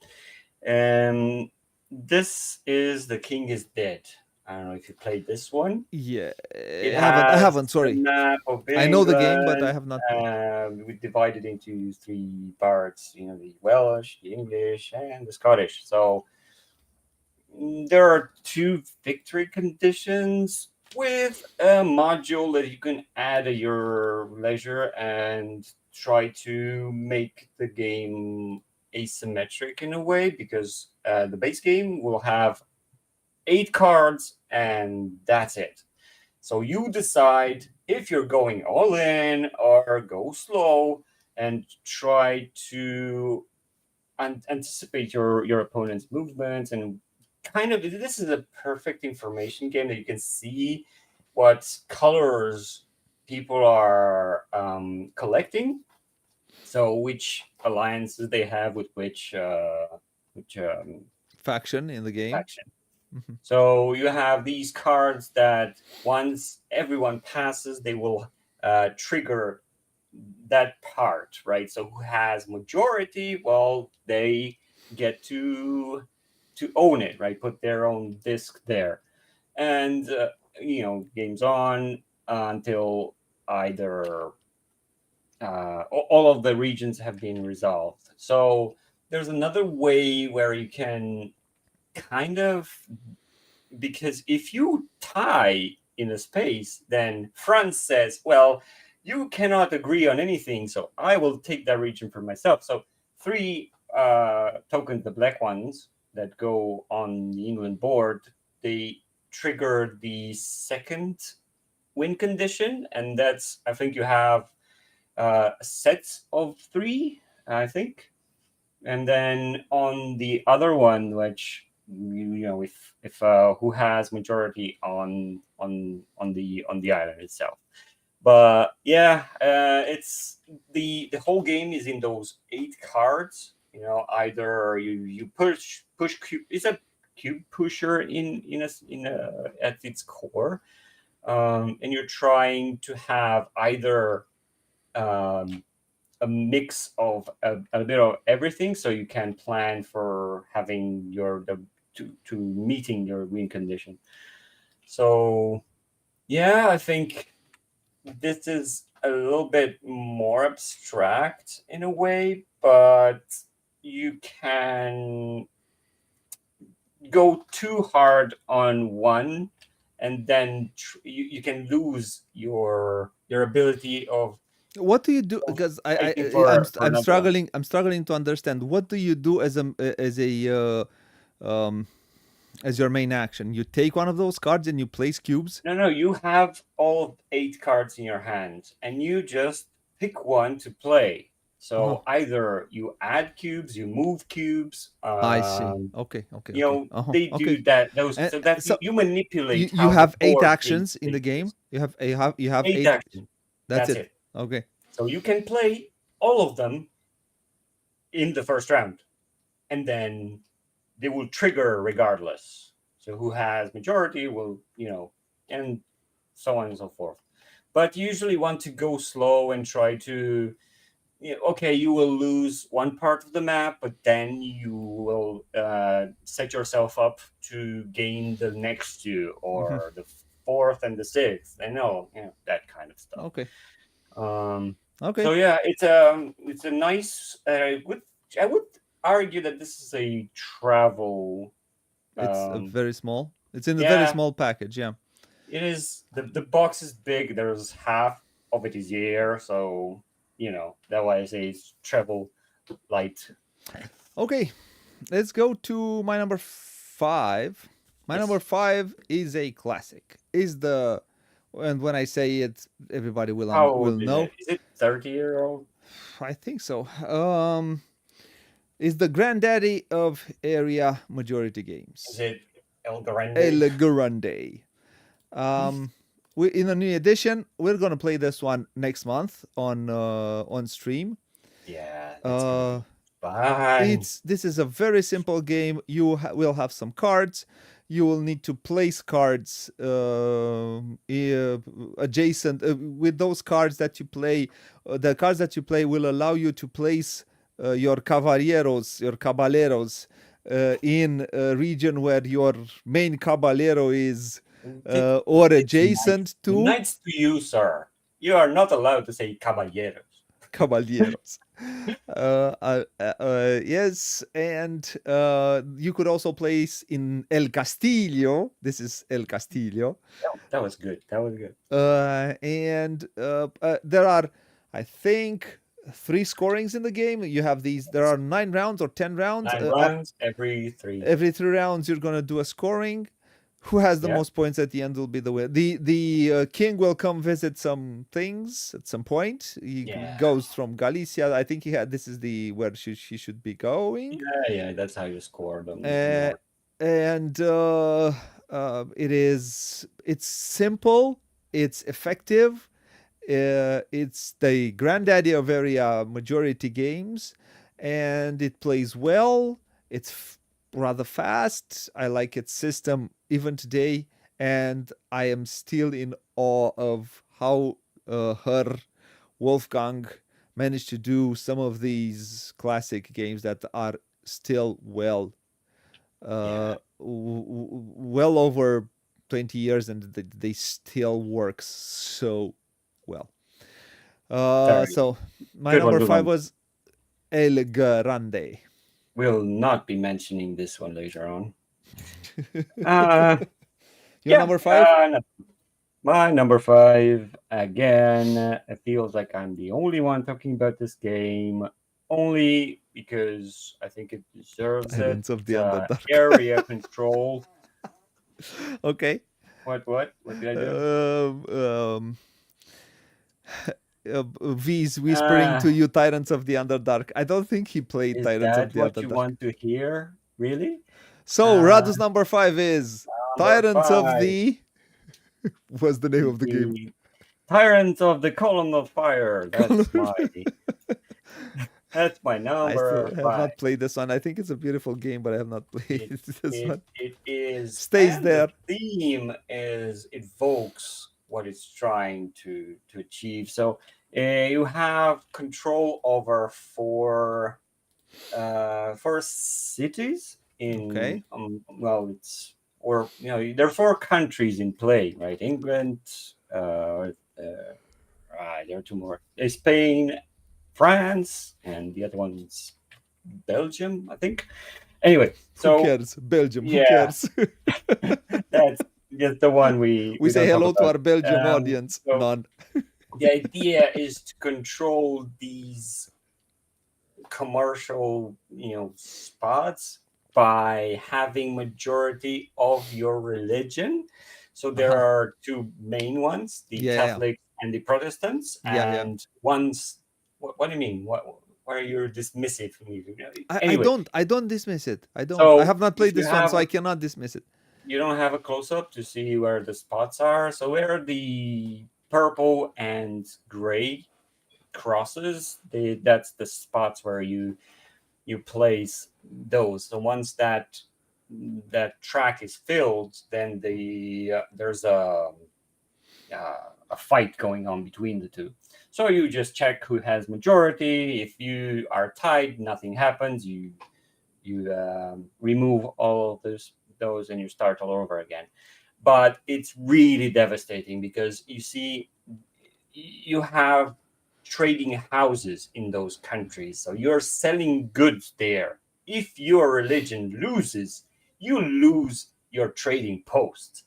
And this is The King is Dead. I don't know if you played this one.
Yeah,
It
I
has
haven't.
the
Sorry,
map of
I know the game, but
England.
I have not played.
We divided into three parts. You know, the Welsh, the English, and the Scottish. So there are two victory conditions with a module that you can add at your leisure and try to make the game asymmetric in a way, because the base game will have 8 cards and that's it. So you decide if you're going all in or go slow and try to anticipate your opponent's movements. And kind of, this is a perfect information game that you can see what colors people are collecting, so which alliances they have with which
Faction in the game.
faction.
Mhm.
So you have these cards that once everyone passes, they will trigger that part, right? So who has majority? Well, they get to own it, right? Put their own disc there, and games on until either all of the regions have been resolved. So there's another way where you can kind of, because if you tie in a space, then France says, well, you cannot agree on anything, so I will take that region for myself. So 3 tokens, the black ones that go on the England board, they trigger the second win condition, and that's, I think you have a set of 3, I think. And then on the other one, which if who has majority on the island itself. But yeah, it's the whole game is in those 8 cards. Either you push cube. It's a cube pusher in a at its core, and you're trying to have either um, a mix of a bit of everything, so you can plan for having to meeting your win condition. So yeah, I think this is a little bit more abstract in a way, but you can go too hard on one, and then you can lose your ability
What do you do?
of
Because
fighting for
I'm
another one.
struggling. I'm struggling to understand. What do you do um as your main action? You take one of those cards and you place cubes.
No, you have all 8 cards in your hand, and you just pick one to play.
Uh huh.
So either you add cubes, you move cubes.
I see. Okay. Okay. Okay. Uh huh.
They
Okay.
do that. Those
And
so that
so
you manipulate
you
how the
have 8
board
actions in the game.
thinks.
You have
8
8.
actions.
That's
That's
it.
it.
Okay.
So you can play all of them in the first round, and then they will trigger regardless. So who has majority will, and so on and so forth. But you usually want to go slow and try to, okay, you will lose one part of the map, but then you will set yourself up to gain the next 2
Hmm.
or the fourth and the sixth, and that kind of stuff.
Okay.
Um,
Okay.
so yeah, it's a nice. I would argue that this is a travel.
It's a
Um,
very small. It's in a very
yeah,
small package. Yeah.
it is. The box is big. There's half of it is air, so that's why I say it's travel light.
Okay. Let's go to my number 5. My number
Yes.
5 is a classic. Is the And when I say it, everybody
How
will
old is
know.
it? Is it 30-year-old?
I think so. Is the granddaddy of area majority
Is
games.
it El Grande?
El Grande. Um, in a new edition, we're gonna play this one next month on stream.
Yeah, it's gonna
Uh,
be fun.
this is a very simple game. You will have some cards. You will need to place cards adjacent with those cards that you play. The cards that you play will allow you to place your caballeros in a region where your main caballero is
It's,
or
it's
adjacent to
nice to you, sir. You are not allowed to say caballeros.
caballeros. Yes, and you could also place in El Castillo. This is El Castillo.
That was good. That was good.
And there are, I think, 3 scorings in the game. You have these. There are 9 rounds or 10 rounds.
9 rounds every 3.
Every 3 rounds, you're gonna do a scoring. Who has the
Yeah.
most points at the end will be the winner. The king will come visit some things at some point. He
Yeah.
goes from Galicia. I think he had. This is the where she should be going.
Yeah. That's how you score them.
And it's simple. It's effective. It's the granddaddy of area majority games, and it plays well. It's rather fast. I like its system even today, and I am still in awe of how her Wolfgang managed to do some of these classic games that are still well over 20 years, and they still work so well. So my
good one,
number
good
5
one.
was El Grande.
We'll not be mentioning this one later on.
Your number 5?
No. My number 5, again, it feels like I'm the only one talking about this game, only because I think it deserves
Tyrants
it.
of the Underdark.
Area control.
Okay.
What did I do?
V's whispering to you, Tyrants of the Underdark. I don't think he played
Is
Tyrants
that
of the
what
Underdark.
you want to hear? Really?
So Radu's number 5 is Tyrants of the... What's the name of the game?
Tyrants of the Column of Fire. That's my number.
I still have not played this one. I think it's a beautiful game, but I have not played this one.
It is.
Stays there.
The theme evokes what it's trying to achieve. So you have control over 4 cities in.
Okay.
There are 4 countries in play, right? England. There are 2 more. Spain, France, and the other one's Belgium, I think. Anyway, so
who cares? Belgium.
Yeah.
Who cares?
That's just the one we
say
don't
hello
talk
to
about.
our Belgium audience.
so-
None.
The idea is to control these commercial, spots by having majority of your religion. So there are 2 main ones: the
Yeah.
Catholics and the Protestants.
Yeah.
And one's what do you mean? Why are you dismissive from me?
I don't dismiss it. I don't.
So
I have not
if
played
you
this one, so
have-
I cannot dismiss it.
You don't have a close-up to see where the spots are. So where the purple and gray crosses, that's the spots where you place those. So once that track is filled, then there's a fight going on between the 2. So you just check who has majority. If you are tied, nothing happens. You remove all of those and you start all over again. But it's really devastating because you see, you have trading houses in those countries. So you're selling goods there. If your religion loses, you lose your trading post.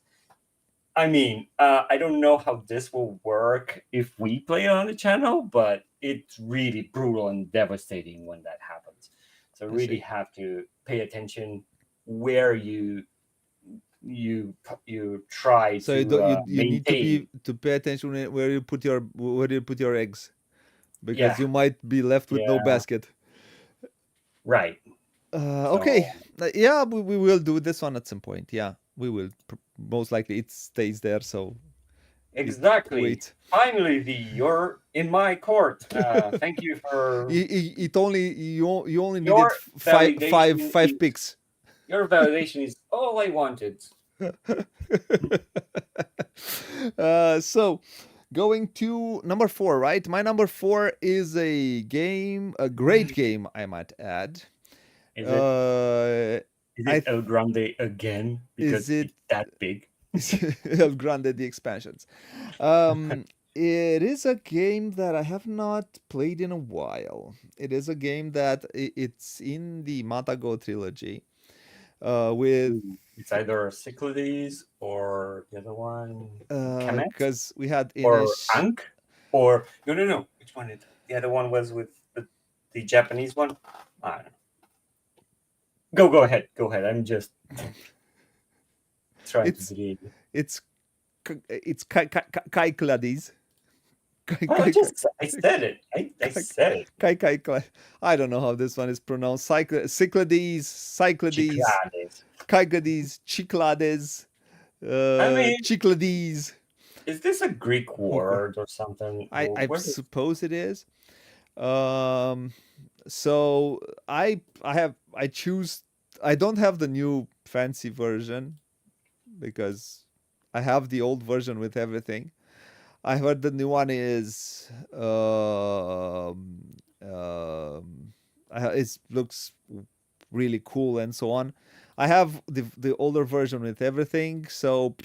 I mean, I don't know how this will work if we play it on the channel, but it's really brutal and devastating when that happens. So really have to pay attention where you try
So
to
you need
maintain.
to pay attention where you put your eggs, because
Yeah.
you might be left with no
Yeah.
basket.
Right.
Okay. Yeah, we will do this one at some point. Yeah, we will. Most likely it stays there. So
Exactly.
wait.
Finally, you're in my court. Thank you for
You only needed
Your
five
validation is-
picks.
your validation is all I wanted.
So going to number 4, right? My number 4 is a great game, I might add.
Is it
Uh,
is
I
it El Grande again
is
because
it
it's that big?
El Grande the expansions? Um, it is a game that I have not played in a while. It is a game that it's in the Matago trilogy. With
Ooh, it's either Cyclades or the other one, Kemet
because we had
or
Inish.
Ankh or no. Which one? The other one was with the Japanese one. I don't know. Go ahead. Go ahead. I'm just trying to
It's
believe.
it's it's Kyclades. Kai
Oh,
Kai Kai
I said it. I
Kai
said it.
Kai. I don't know how this one is pronounced. Cyclades,
Chiclades.
Kyclades, Chiclades,
I mean,
Chiclades.
is this a Greek
Oh god,
word or something?
I
Where does
suppose it is. Um, so I choose. I don't have the new fancy version because I have the old version with everything. I heard the new one is it looks really cool and so on. I have the older version with everything, so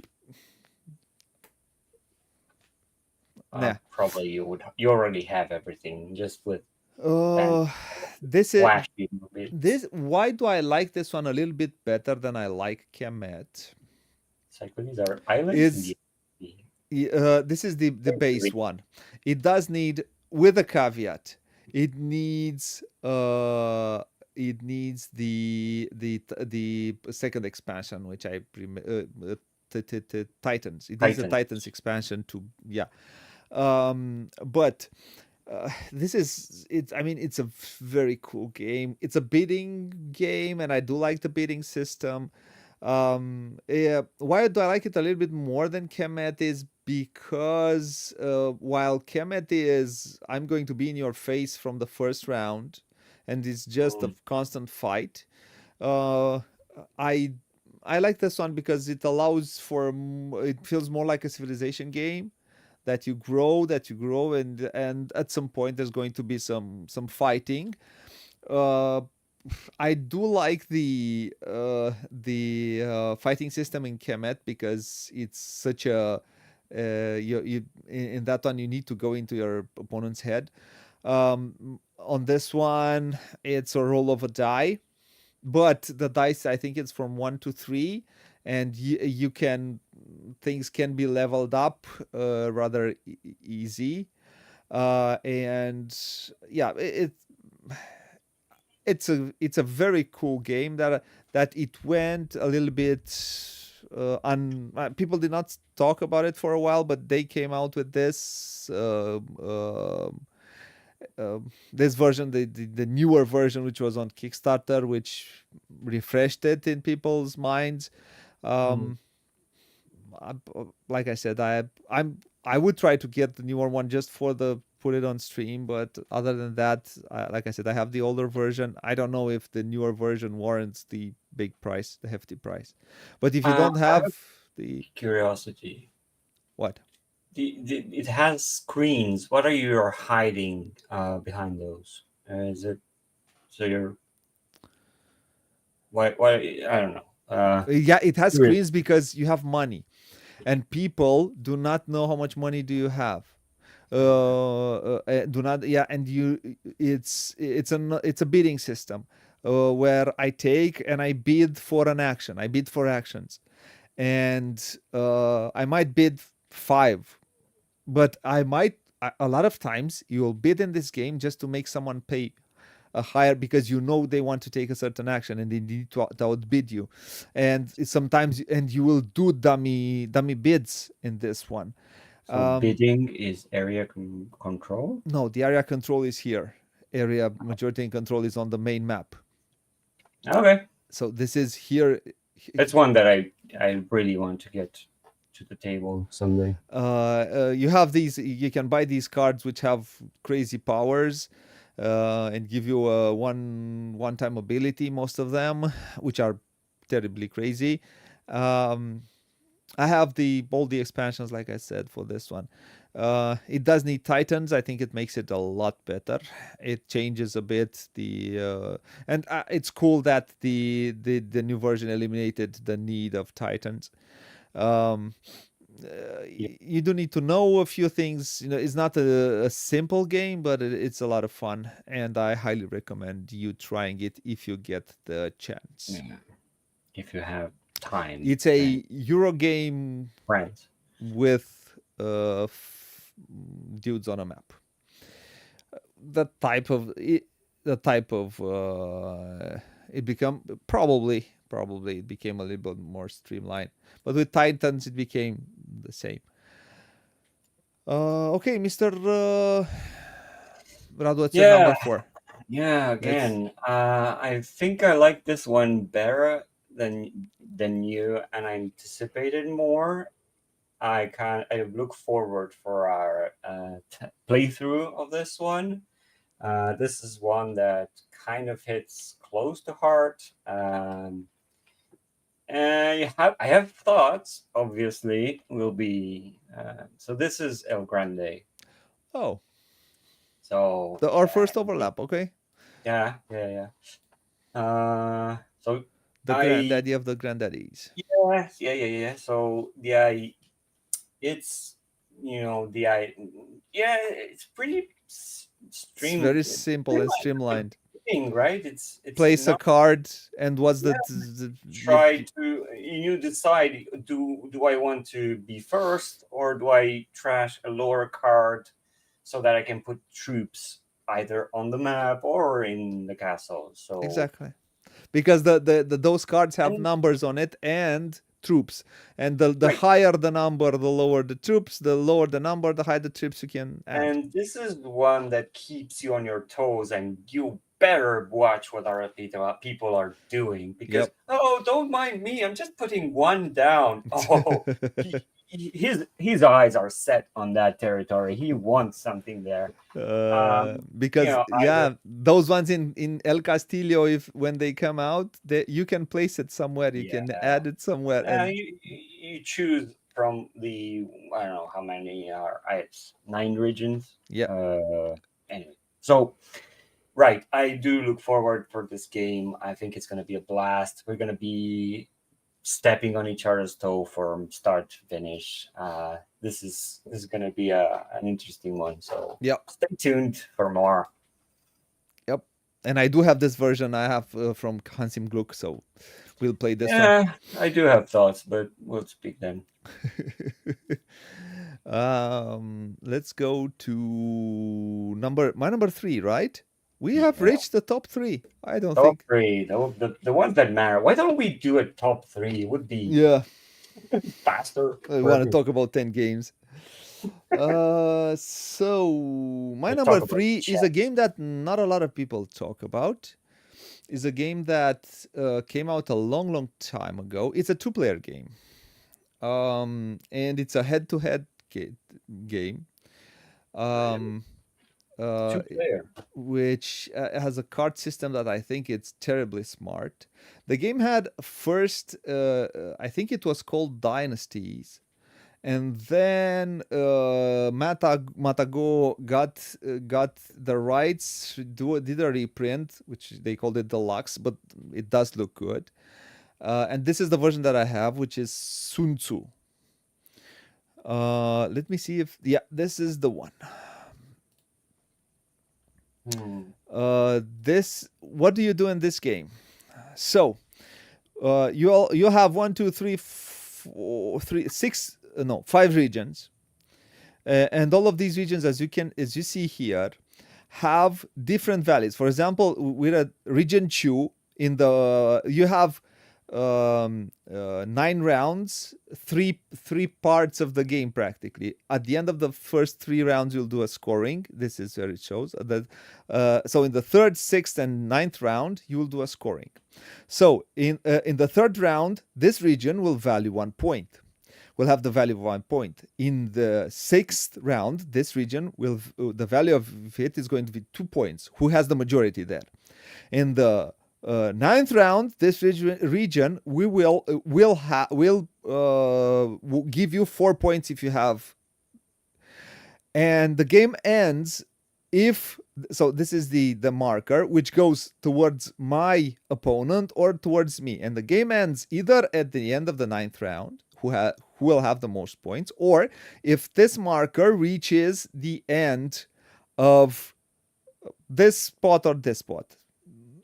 nah.
probably you already have everything just with fancy
Uh, this is
flashy bits.
this. Why do I like this one a little bit better than I like Kemet?
Cyclades are islands in
Is
the
this is the base
Greek
one. It does need, with a caveat, it needs the second expansion, which Titans. It needs the Titans
Titans.
expansion to, yeah. But this is it. I mean, it's a very cool game. It's a bidding game, and I do like the bidding system. Yeah, why do I like it a little bit more than Kemet is because while Kemet is I'm going to be in your face from the first round, and it's just a
Mm.
constant fight. Uh, I I like this one because it allows for it feels more like a civilization game that you grow, and at some point there's going to be some fighting. Uh, I do like the fighting system in Kemet because it's such a you in that one you need to go into your opponent's head. On this one, it's a roll of a die, but the dice I think it's from 1 to 3, and you can things can be leveled up rather easy. And yeah, it's a very cool game that it went a little bit people did not talk about it for a while, but they came out with this version, the newer version, which was on Kickstarter, which refreshed it in people's minds.
Mm.
um like I said, I would try to get the newer one just for the put it on stream, but other than that, like I said, I have the older version. I don't know if the newer version warrants the big price, the hefty price. But if you don't
I have
have the
curiosity.
what?
It has screens. What are you hiding behind those? Is it so you're why I don't know.
Yeah, it has
Curious.
screens because you have money, and people do not know how much money do you have. Do not, yeah, and it's a bidding system where I take and I bid for an action. I bid for actions, and I might bid 5, but a lot of times you will bid in this game just to make someone pay a higher, because you know they want to take a certain action and they need to outbid you, and sometimes and you will do dummy bids in this one.
So
um
bidding is area control.
no, the area control is here. Area majority and control is on the main map,
Okay,
so this is here.
that's one that I really want to get to the table someday.
You have these, you can buy these cards which have crazy powers and give you a one time ability, most of them, which are terribly crazy. I have all the expansions, like I said, for this one. It does need Titans. I think it makes it a lot better. It changes a bit and it's cool that the new version eliminated the need of Titans. Um,
Yeah.
you do need to know a few things. It's not a simple game, but it's a lot of fun, and I highly recommend you trying it if you get the chance.
Yeah. If you have time
It's
and
a Euro game
friends.
with dudes on a map. The type of it, the type of it become probably it became a little bit more streamlined, but with Titans it became the same. Okay, Mr. Brad, what's your
Yeah,
number 4?
yeah.
Let's.
Again, I think I like this one better than you, and I anticipated more. I look forward for our playthrough of this one. This is one that kind of hits close to heart. And I have thoughts. Obviously, will be so. This is El Grande.
Oh,
So
our first overlap. Okay,
yeah, yeah, yeah. So
the
I
granddaddy of the granddaddies.
yeah. So it's the I yeah, it's pretty
It's very
streamlined,
simple and streamlined.
right? It's
Place a
not.
card, and what's
Yeah, try to you decide, do I want to be first, or do I trash a lower card so that I can put troops either on the map or in the castle. So
exactly, because those cards have
and
numbers on it and troops, and the
right.
higher the number, the lower the troops. The lower the number, the higher the troops you can add.
And this is one that keeps you on your toes, and you better watch what our people are doing, because
Yep.
oh, don't mind me, I'm just putting one down. Oh, his eyes are set on that territory. He wants something there.
Because
Either
yeah, those ones in El Castillo, if when they come out, you can place it somewhere. You can
yeah,
add it somewhere, and
you choose from the, I don't know how many are. It's 9 regions.
yeah,
Anyway, so right, I do look forward for this game. I think it's going to be a blast. We're going to be stepping on each other's toe from start to finish. This is going to be an interesting one. So
yep,
stay tuned for more.
yep. And I do have this version. I have from Hansim Gluck, so we'll play this one.
Yeah, I do have thoughts, but we'll speak then.
Let's go to my number 3, right? We have
Yeah.
reached the top 3. I don't
Top
think.
three, the ones that matter. Why don't we do a top three? It would be
Yeah,
faster.
I
For
want to
everyone.
talk about 10 games. So my
Let's
number
talk about
3 is a
chess.
game that not a lot of people talk about. Is a game that came out a long time ago. It's a two-player game, and it's a head-to-head game. Um, uh,
Two player.
which has a card system that I think it's terribly smart. The game had first, I think it was called Dynasties, and then Matago got the rights to did a reprint, which they called it Deluxe, but it does look good. And this is the version that I have, which is Sun Tzu. Let me see if this is the one. This what do you do in this game? So you have one, two, three, four, three, six, no, 5 regions, and all of these regions, as you see here, have different values. For example, we're at region 2. You have 9 rounds, three parts of the game practically. At the end of the first 3 rounds, you'll do a scoring. This is where it shows that. So in the third, sixth, and ninth round, you will do a scoring. So in the third round, this region will value 1 point. Will have the value of 1 point. In the sixth round, this region will the value of it is going to be 2 points. Who has the majority there? In the ninth round, this region we will give you 4 points if you have. and the game ends if so. This is the marker which goes towards my opponent or towards me, and the game ends either at the end of the ninth round, who will have the most points, or if this marker reaches the end of this spot or this spot.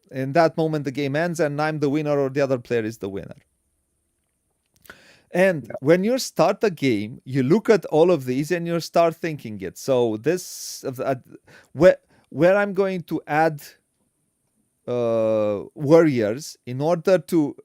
In that moment, the game ends, and I'm the winner, or the other player is the winner. And when you start the game, you look at all of these and you start thinking it. So this, where I'm going to add warriors in order to,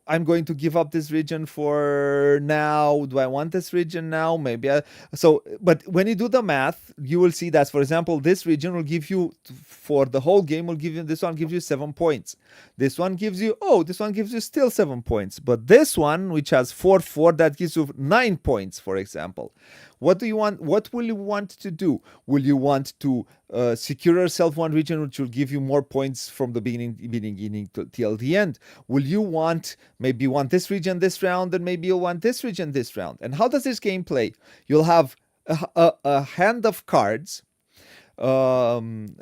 I'm going to give up this region for now. Do I want this region now? Maybe. But when you do the math, you will see that, for example, this region will give you, for the whole game, will give you, this one gives you 7 points. This one gives you, this one gives you still 7 points. But this one, which has 4, 4, that gives you 9 points, for example. What do you want? What will you want to do? Will you want to secure yourself one region which will give you more points from the beginning till the end? Will you want, maybe want this region this round, and maybe you'll want this region this round? And how does this game play? You'll have a hand of cards, and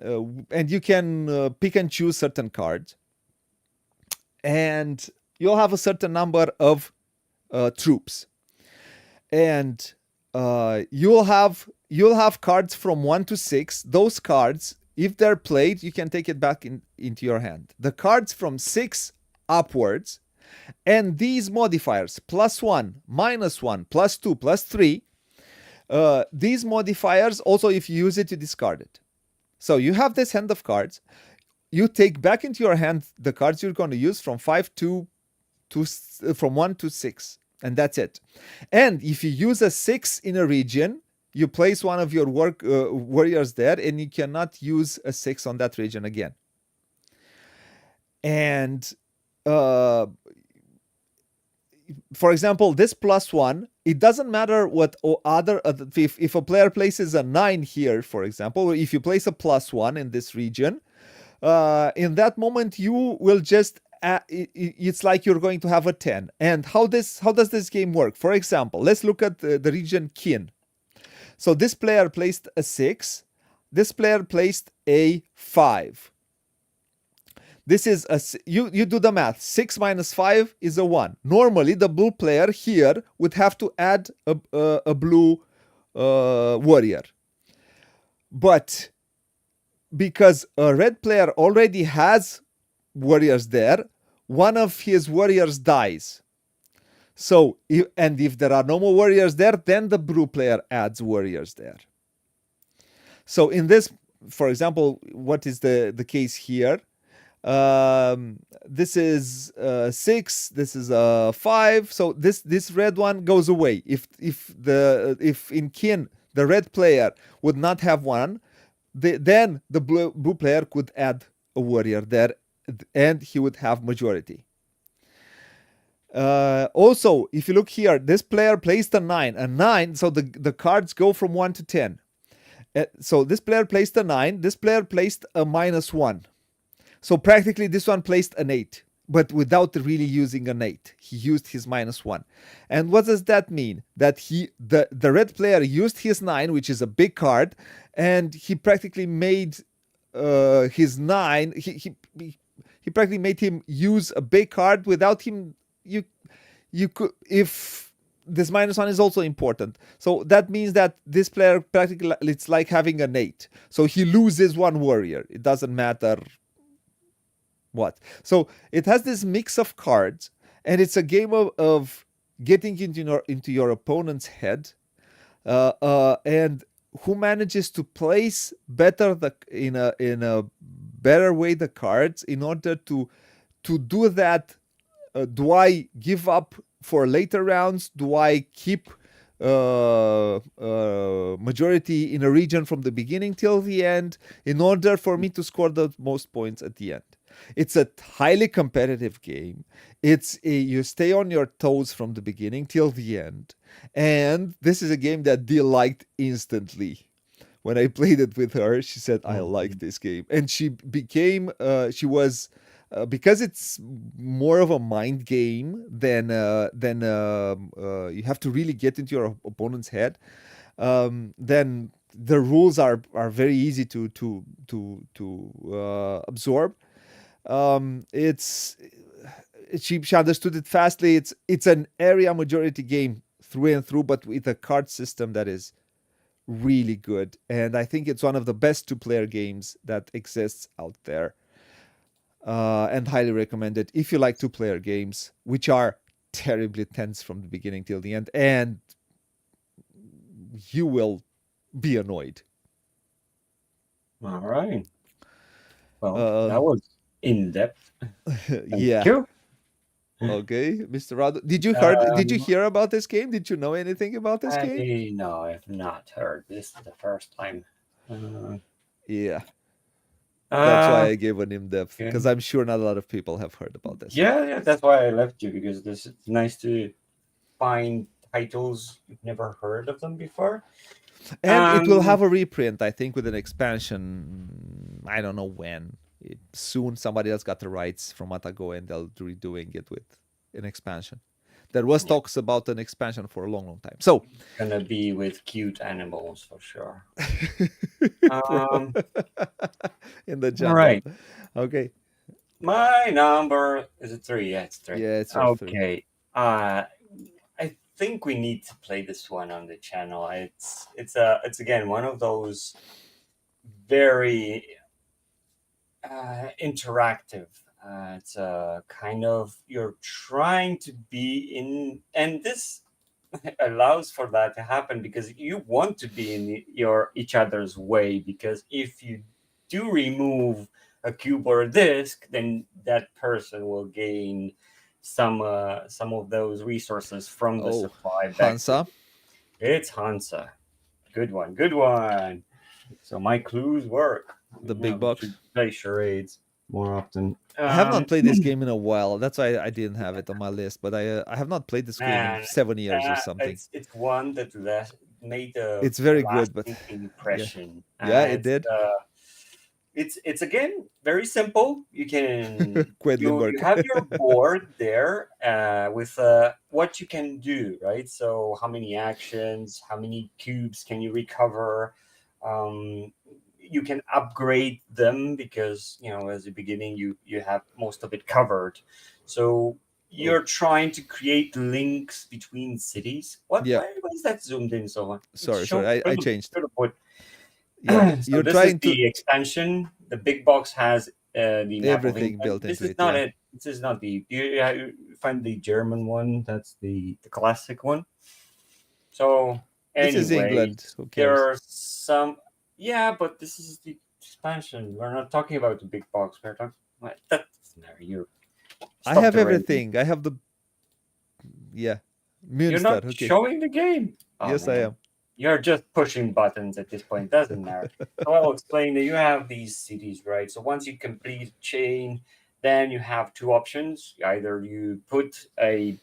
you can pick and choose certain cards, and you'll have a certain number of troops, and you'll have cards from 1 to 6. Those cards, if they're played, you can take it back into your hand. The cards from 6 upwards, and these modifiers, +1, -1, +2, +3, these modifiers also, if you use it, you discard it. So you have this hand of cards. You take back into your hand the cards you're going to use from 5 to from 1 to 6. And that's it. And if you use a 6 in a region, you place one of your warriors there, and you cannot use a 6 on that region again. And for example, this +1, it doesn't matter what other, if a player places a 9 here, for example, or if you place a +1 in this region, in that moment you will just it's like you're going to have a 10. And how does this game work? For example, let's look at the region Qin. So this player placed a 6. This player placed a 5. This is you do the math. 6 minus 5 is a 1. Normally, the blue player here would have to add a blue warrior. But because a red player already has warriors there, one of his warriors dies. So, if there are no more warriors there, then the blue player adds warriors there. So in this, for example, what is the case here? This is 6. This is 5. So this red one goes away. If in Qin the red player would not have one, then the blue player could add a warrior there, and he would have majority. Also, if you look here, this player placed a 9. A 9, so the cards go from 1 to 10. So this player placed a 9. This player placed a -1. So practically this one placed an 8, but without really using an 8. He used his -1. And what does that mean? That the red player used his 9, which is a big card, and he practically made his 9. He practically made him use a big card without him. You could, if this -1 is also important. So that means that this player practically, it's like having an 8. So he loses one warrior. It doesn't matter what. So it has this mix of cards, and it's a game of getting into your opponent's head, and who manages to place better in a better way the cards in order to do that. Do I give up for later rounds? Do I keep majority in a region from the beginning till the end in order for me to score the most points at the end? It's a highly competitive game. You stay on your toes from the beginning till the end. And this is a game that Dee liked instantly. When I played it with her, she said, I like this game. And she became, because it's more of a mind game than you have to really get into your opponent's head. then the rules are very easy to absorb. It's she understood it fastly. It's an area majority game through and through, but with a card system that is really good. And I think it's one of the best two-player games that exists out there. And highly recommend it if you like two-player games, which are terribly tense from the beginning till the end, and you will be annoyed.
All right. Well, that
Uh,
was in depth. Thank
yeah.
you.
Okay, Mr. Rado. Did you
Um,
hear about this game? Did you know anything about this game?
I no, I've not heard this the first time. Uh,
Yeah. That's why
uh,
I gave an in-depth, because
okay.
I'm sure not a lot of people have heard about this one.
Yeah, that's why I left you because this it's nice to find titles you've never heard of them before.
And it will
Um,
have a reprint, I think, with an expansion. I don't know when. Soon somebody else got the rights from Atago and they'll be redoing it with an expansion. There was
yeah,
talks about an expansion for a long, long time. So,
gonna be with cute animals for sure.
for
Um,
in the
all
jungle.
right.
Okay.
My number is it three? Yeah, it's three.
Yeah, it's your three.
Okay. I think we need to play this one on the channel. It's again one of those very interactive. It's kind of you're trying to be in, and this allows for that to happen because you want to be in your each other's way. Because if you do remove a cube or a disc, then that person will gain some of those resources from the
Oh,
supply back to.
Hansa,
It's Hansa. Good one. Good one. So my clues work.
the
Yeah,
big
we should
box.
play charades more often.
I have not played this game in a while. That's why I didn't have it on my list. But I have not played this game in
Man,
7 years or something.
it's one that made a
It's very good, but
lasting
yeah,
impression.
yeah, it did.
It's again very simple. You can you
Quedlinburg.
have your board there with what you can do, right? So how many actions, how many cubes can you recover? Um, you can upgrade them because as a beginning you have most of it covered. So
Oh,
you're trying to create links between cities.
yeah.
Why is that zoomed in so much? It's
Sorry. I changed.
should have put.
Yeah,
So
you're
this is
trying to
the expansion. The big box has the map of
everything
England.
built
This
into
is
it.
not
Yeah,
it. This is not the. You find the German one. That's the classic one. So
this is
anyway,
England. Who
there
cares?
are some. Yeah, but this is the expansion. We're not talking about the big box. We're talking. That doesn't matter. You
I
stop
have
the rating.
everything. I have the yeah,
You're
Münster.
not
Okay.
showing the game. Oh
Yes, I
man.
am.
You're just pushing buttons at this point. Doesn't matter. So I'll explain that you have these cities, right? So once you complete chain, then you have two options. Either you put a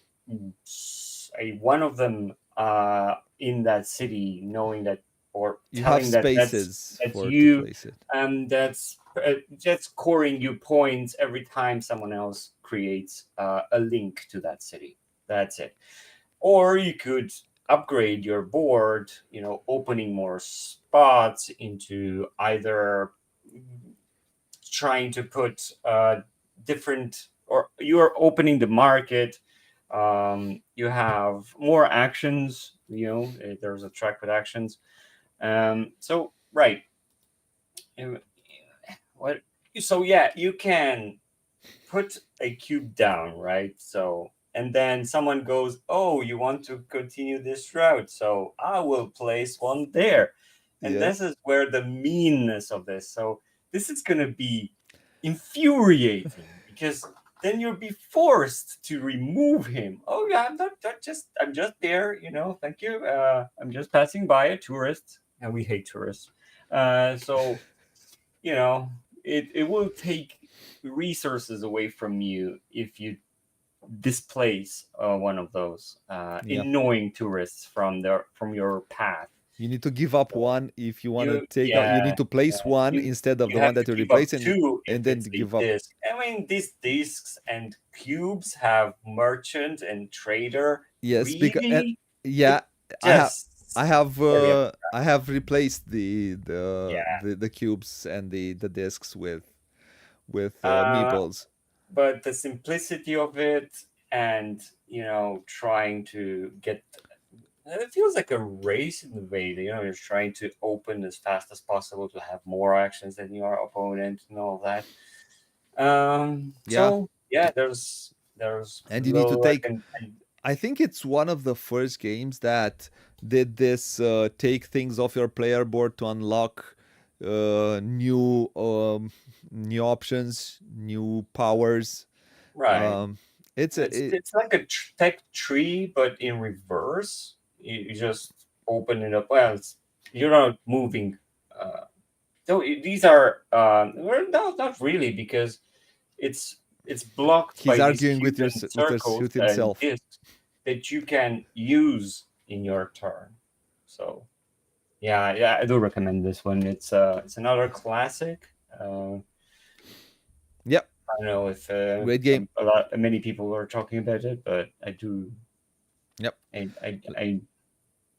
one of them in that city, knowing that or
You have
telling that
spaces
that's
for to
you,
place it.
and that's scoring you points every time someone else creates a link to that city. That's it. Or you could upgrade your board, opening more spots into either trying to put different, or you're opening the market. You have more actions, there's a track with actions. So, right. What? So, yeah, you can put a cube down, right? So, and then someone goes, "Oh, you want to continue this route? So I will place one there." And this
Yes.
is where the meanness of this. So this is going to be infuriating because then you'll be forced to remove him. Oh yeah, I'm just there, thank you. I'm just passing by a tourist, and we hate tourists. So you know, it will take resources away from you if you displace one of those
Yeah.
annoying tourists from your path.
You need to give up
So
one if you want to
you
take out. You
yeah,
need to place
yeah
one
you
instead of
you
the
have
one
to
that you
give up
replace,
two if
and then
it's a
give up.
disc. I mean, these discs and cubes have merchant and trader.
Yes, because
Really,
yeah,
it
I have.
just
I have
very
uh, I have replaced
yeah.
the cubes and the discs with
Uh,
meeples.
but the simplicity of it, and trying to get, it feels like a race in the way. You're trying to open as fast as possible to have more actions than your opponent and all that.
Yeah,
So yeah, there's
and you need to
little I
take.
can.
I think it's one of the first games that did this take things off your player board to unlock new options, new powers.
Right.
Um, it's a
It's it's like a tech tree, but in reverse. You just open it up. Well, you're not moving. Uh, so these are well, no, not really, because it's blocked
he's
by these
arguing with
cubes and circles
with
and
himself.
discs that you can use in your turn. So yeah, yeah, I do recommend this one. It's another classic.
Yep,
I don't know if
great game.
many people are talking about it, but I do.
Yep.
I I I,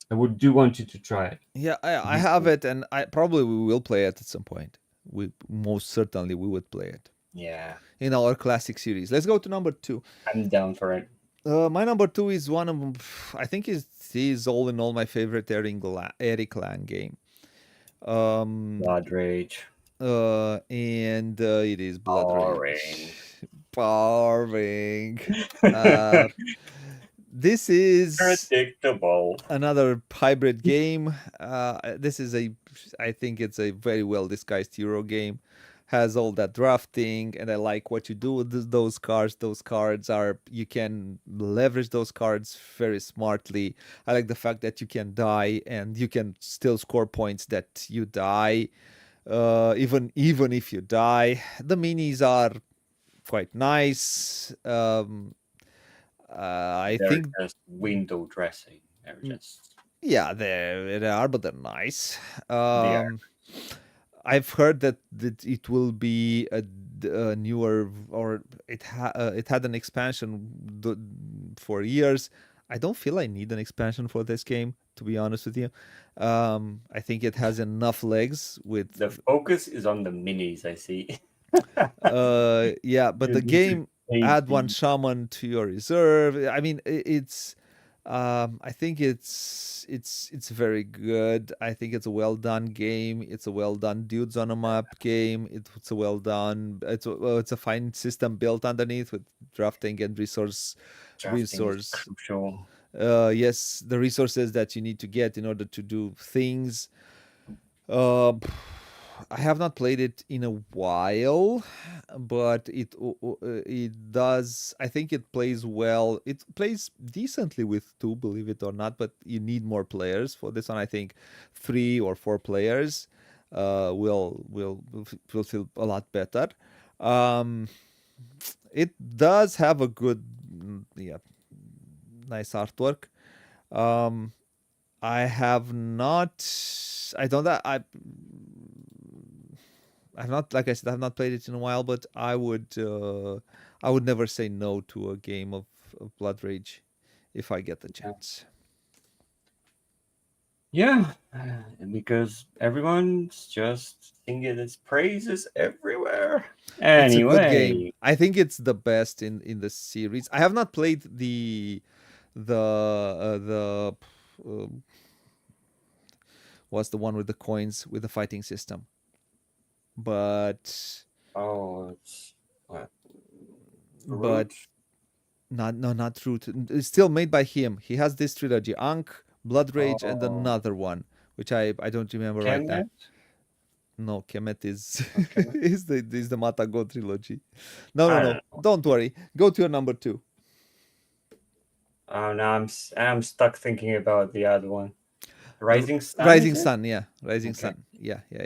I would do want you to try it.
Yeah, I
This
have
one.
it, and I probably we will play it at some point. We most certainly we would play it
Yeah,
in our classic series. Let's go to number two.
I'm down for it.
My number two is one of I think is all in all my favorite Eric Lang game. Um,
Blood Rage.
and it is Blood
Boring.
Rage. Boring. Uh, this is
Predictable.
another hybrid game. This is I think it's a very well disguised Euro game. Has all that drafting, and I like what you do with those cards. Those cards are you can leverage those cards very smartly. I like the fact that you can die and you can still score points that you die. Even if you die, the minis are quite nice. I
They're
think
just window dressing. They're just
yeah, they are, but they're nice.
they are.
Um, I've heard that it will be a newer or it had an expansion for years. I don't feel I need an expansion for this game, to be honest with you. I think it has enough legs with
The focus is on the minis, I see.
yeah, but
You
the
need to
game
take
add one
the
shaman to your reserve. I mean, it's I think it's very good. I think it's a well done game. It's a well done dudes on a map game. It's a well done. It's a fine system built underneath with drafting and
drafting is
resource.
crucial.
Yes, the resources that you need to get in order to do things. Uh, I have not played it in a while, but it does. I think it plays well. It plays decently with two, believe it or not. But you need more players for this one. I think 3 or 4 players will feel a lot better. Um, it does have a good, yeah, nice artwork. Um, I have not. I don't. I've not, like I said, I've not played it in a while, but I would never say no to a game of Blood Rage if I get the chance.
Yeah, because everyone's just singing its praises everywhere.
It's a good game.
Anyway,
I think it's the best in the series. I have not played the uh, what's the one with the coins with the fighting system, but
oh, it's what?
but
Root?
not no not true. It's still made by him. He has this trilogy: Ankh, Blood Rage, and
Oh,
another one, which I don't remember right now.
Kemet?
No, Kemet is
Not Kemet?
is the Matago trilogy. No, no,
I
no.
don't know.
Don't worry. Go to your number two.
Oh, now I'm stuck thinking about the other one. Rising Sun, is
Rising
it?
Sun. Yeah, Rising
Okay.
Sun. Yeah, yeah,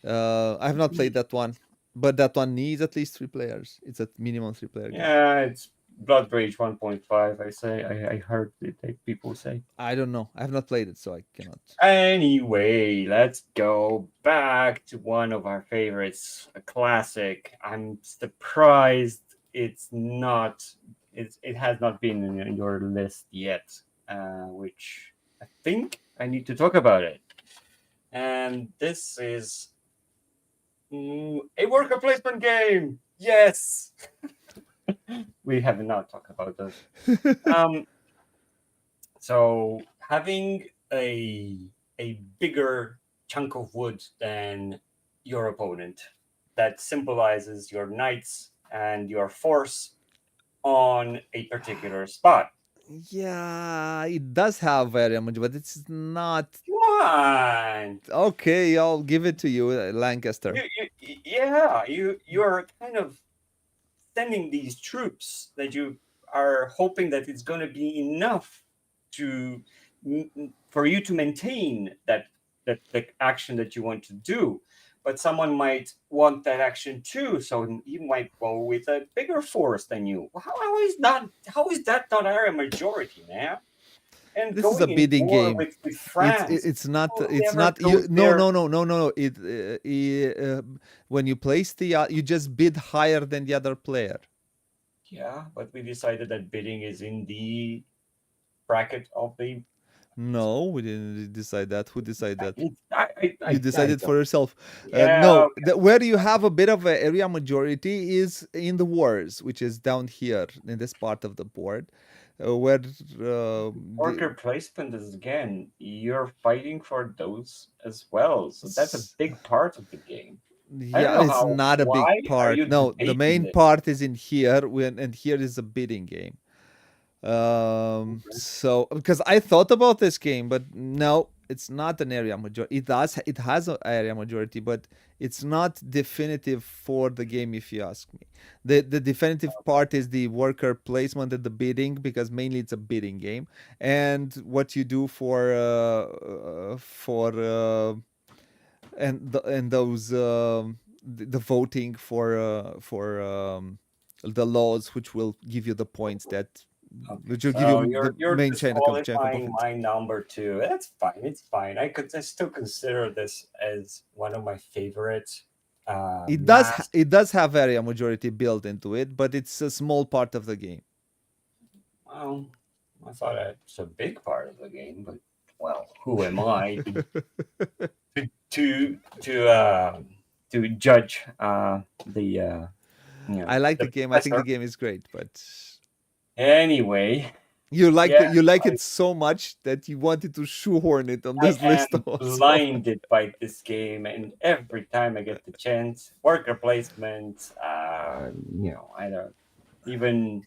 yeah. I have not played that one, but that one needs at least 3 players. It's a minimum 3 player game.
Yeah, it's Blood Rage 1.5. I heard it, people say.
I don't know. I have not played it, so I cannot.
Anyway, let's go back to one of our favorites, a classic. I'm surprised it has not been in your list yet, which I think I need to talk about it. And this is a worker placement game. Yes, we have not talked about those. Um, so having a bigger chunk of wood than your opponent that symbolizes your knights and your force on a particular spot.
Yeah, it does have area much, but it's not
Come on.
okay. I'll give it to you, Lancaster.
You're kind of sending these troops that you are hoping that it's going to be enough to for you to maintain that the action that you want to do. But someone might want that action too, so you might go with a bigger force than you. How is that not area majority, man? And
This is a
going in
bidding
war
game.
with France,
It's not
whoever
you.
goes
No,
there.
no, no, no, no, no. When you place you just bid higher than the other player.
Yeah, but we decided that bidding is in the bracket of the.
No, we didn't decide that. Who decided that?
I
You decided for
don't.
yourself.
Yeah,
No,
okay.
where you have a bit of an area majority is in the wars, which is down here in this part of the board, where
Worker placement is again, you're fighting for those as well. So that's a big part of the game. I don't
yeah,
know
it's not a big
why are
part.
you
No, the
debating
main
this?
part is in here, and here is a bidding game.
Okay.
So because I thought about this game, but no, it's not an area majority. It has an area majority, but it's not definitive for the game if you ask me. The definitive part is the worker placement and the bidding, because mainly it's a bidding game, and what you do for and those the voting for the laws, which will give you the points that
Okay,
which will give
so
you the
you're
main chunk of
disqualifying
points.
my number two. That's fine. It's fine. I still consider this as one of my favorite mass.
It does have area majority built into it, but it's a small part of the game.
Well, I thought it's a big part of the game, but well, who am I to judge the
I like the
the
game. I think the
professor?
game is great, but
Anyway, yeah,
you like it so much that you wanted to shoehorn it on
I
this list
am
also.
blinded by this game, and every time I get the chance, worker placement, I don't even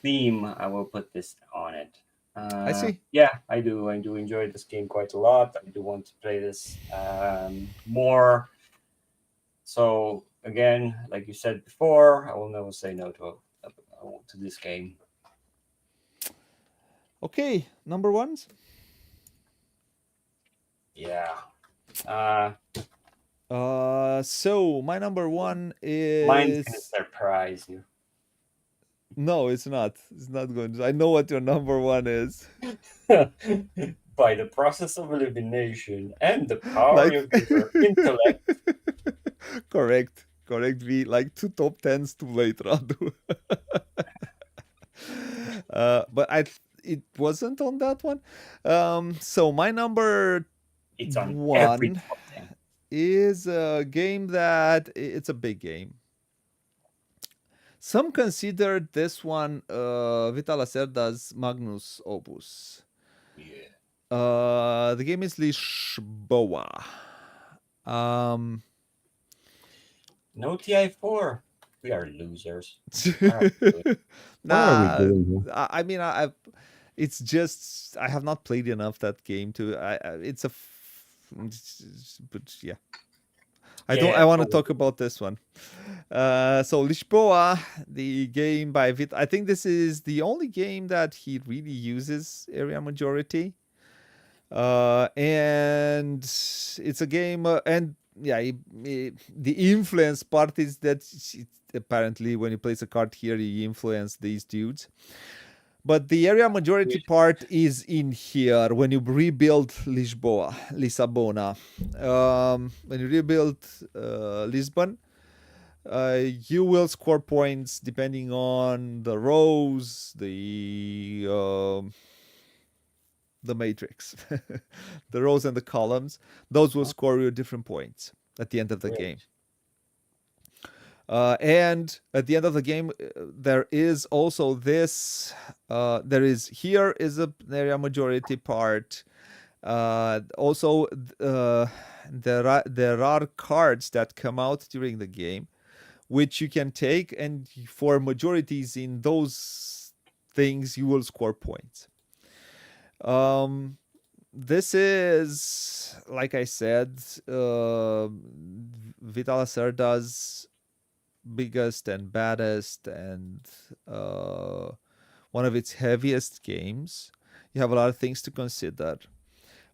theme. I will put this on it.
I see.
Yeah, I do. I do enjoy this game quite a lot. I do want to play this more. So again, like you said before, I will never say no to this game.
Okay, number ones.
Yeah.
So my number one
Mine's gonna
is
surprise you.
no, it's not. It's not going to. I know what your number one is.
By the process of elimination and the power
Like
of your intellect.
correct. Correct. We like two top tens too late, Radu. But it wasn't on that one. So my number
It's on every
one
top 10.
is a game that it's a big game. Some consider this one Vital Lacerda's Magnus Opus.
Yeah.
The game is Lisboa. Um,
No TI4. We are losers. What are we doing? What are we
nah,
doing here?
I mean, it's just I have not played enough that game to. It's a, but yeah, I don't.
Yeah,
I want to talk about this one. So Lisboa, the game by Vit. I think this is the only game that he really uses area majority. And it's a game, and yeah, the influence part is that apparently when he plays a card here, he influence these dudes. But the area majority part is in here when you rebuild Lisbona. When you rebuild Lisbon, you will score points depending on the rows, the the matrix, the rows and the columns. Those will
Oh,
score you different points at the end of the game.
great.
And at the end of the game, there is also this. There is here is a area majority part. Also, there are cards that come out during the game, which you can take, and for majorities in those things, you will score points. Um, this is, like I said, Vital Lacerda's biggest and baddest and one of its heaviest games. You have a lot of things to consider,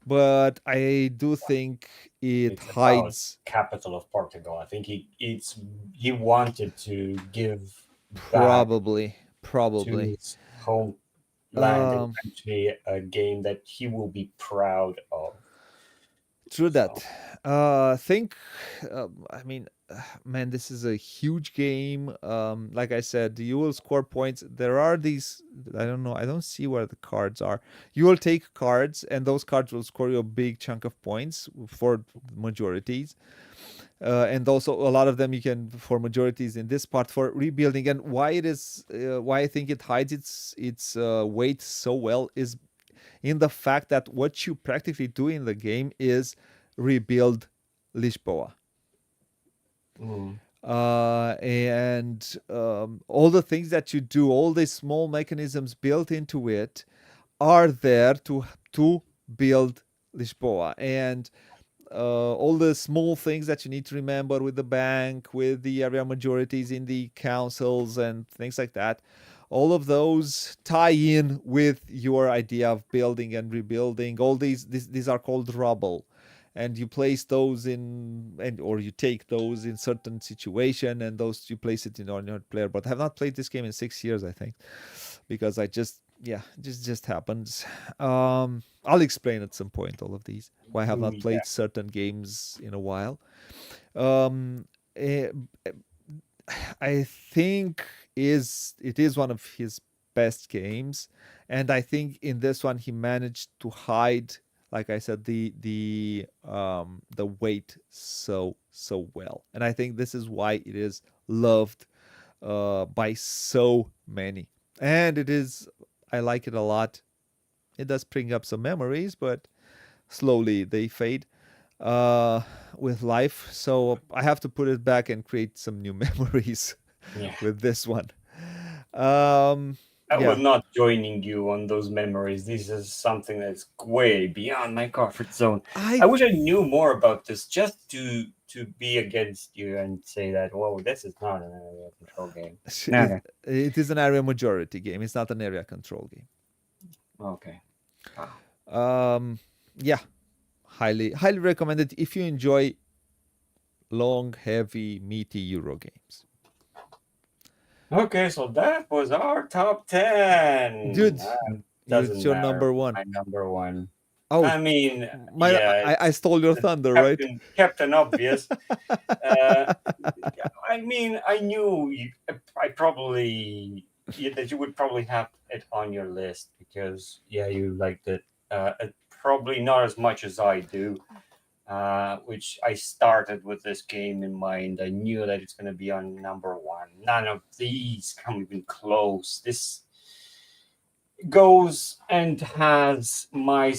but I do think it
It's about
hides
capital of Portugal. I think he wanted to give back
probably,
to
probably.
his homeland
Um,
eventually a game that he will be proud of.
True that.
So
Think, I mean, man, this is a huge game. Like I said, you will score points. There are these, I don't know, I don't see where the cards are. You will take cards, and those cards will score you a big chunk of points for majorities. And also a lot of them you can for majorities in this part for rebuilding. And why it is, why I think it hides its weight so well is in the fact that what you practically do in the game is rebuild Lisboa.
mm,
And all the things that you do, all these small mechanisms built into it, are there to build Lisboa. And all the small things that you need to remember with the bank, with the area majorities in the councils, and things like that. All of those tie in with your idea of building and rebuilding. All these are called rubble, and you place those in, and or you take those in certain situation, and those you place it in on your player. But I have not played this game in 6 years, I think, because I just yeah, just happens. I'll explain at some point all of these. Why I have not
yeah.
played certain games in a while. Um, eh, I think it is one of his best games, and I think in this one he managed to hide, like I said, the weight so well, and I think this is why it is loved by so many, and it is I like it a lot. It does bring up some memories, but slowly they fade uh, with life. So I have to put it back and create some new memories
Yeah.
with this one. Um,
I was
yeah,
not joining you on those memories. This is something that's way beyond my comfort zone.
I
I wish I knew more about this just to be against you and say that, whoa, this is not an area control game.
it,
Okay.
it is an area majority game. It's not an area control game.
Okay. Wow.
Yeah, highly recommended if you enjoy long, heavy, meaty Euro games.
Okay, so that was our top 10.
Dude, it's
Doesn't
your
matter.
number one.
My number one.
Oh,
I mean,
my
yeah,
I
it's
stole your
the
thunder, right?
Captain Obvious. Uh, I mean, I knew I probably that you would probably have it on your list because yeah, you liked it. Probably not as much as I do. Which I started with this game in mind. I knew that it's going to be on number one. None of these come even close. This goes and has my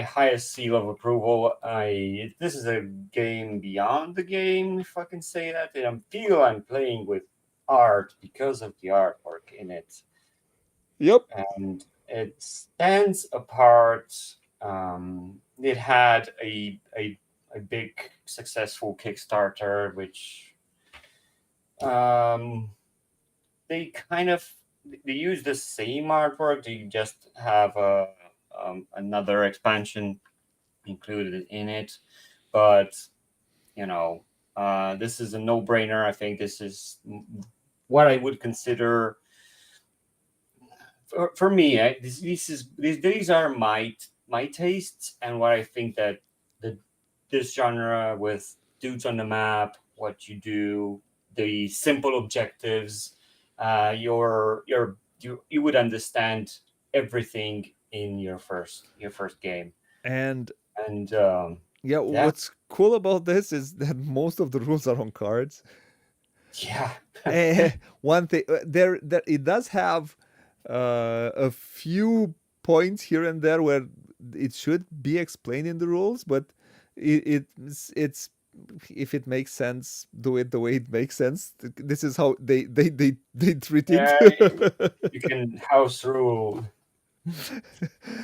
highest seal of approval. I This is a game beyond the game, if I can say that. And I feel I'm playing with art because of the artwork in it,
Yep.
and it stands apart. It had a big successful Kickstarter, which um, they kind of they use the same artwork. They just have another expansion included in it, but you know, this is a no-brainer. I think this is what I would consider for me. These are my tastes and what I think that the this genre with dudes on the map, what you do, the simple objectives, you would understand everything in your first game.
And
And
yeah,
yeah,
what's cool about this is that most of the rules are on cards.
yeah,
One thing there it does have a few points here and there where it should be explained in the rules, but it's if it makes sense, do it the way it makes sense. This is how they treat it.
yeah. You can house rule.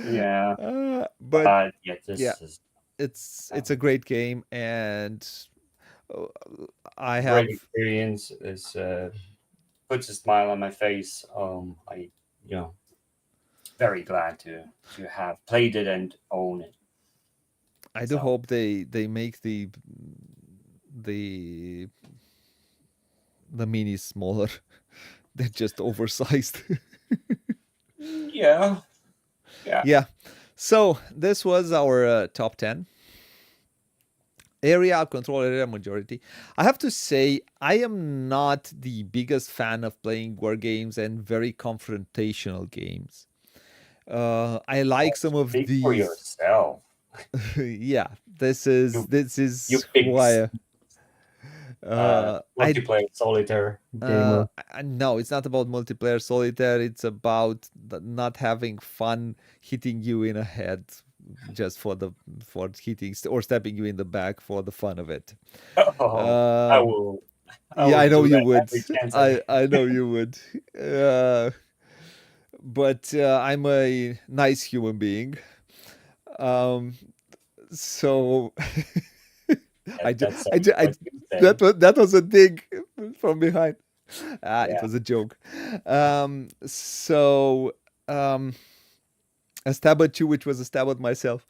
Yeah,
But
but yeah,
yeah,
this is
it's a great game, and uh, I
great
have
experience. It's puts a smile on my face. I you know very glad to have played it and own it.
I do
So
hope they make the the minis smaller. They're just oversized.
yeah, yeah.
Yeah. So this was our top 10. Area control, area majority. I have to say, I am not the biggest fan of playing war games and very confrontational games. I like some of
Speak for
these.
yourself.
Yeah, this
You
is
fix
why I
multiplayer solitaire gamer.
no, it's not about multiplayer solitaire. It's about not having fun hitting you in a head just for hitting or stepping you in the back for the fun of it.
Oh, I
Um,
will. I
yeah,
will
I know
do
you
that
would.
every chance I
I know you would. Uh, but I'm a nice human being. Um, so
get. That
I,
sounds what you say.
that was a dig from behind. It
Yeah.
was a joke. So um, a stab at you, which was a stab at myself.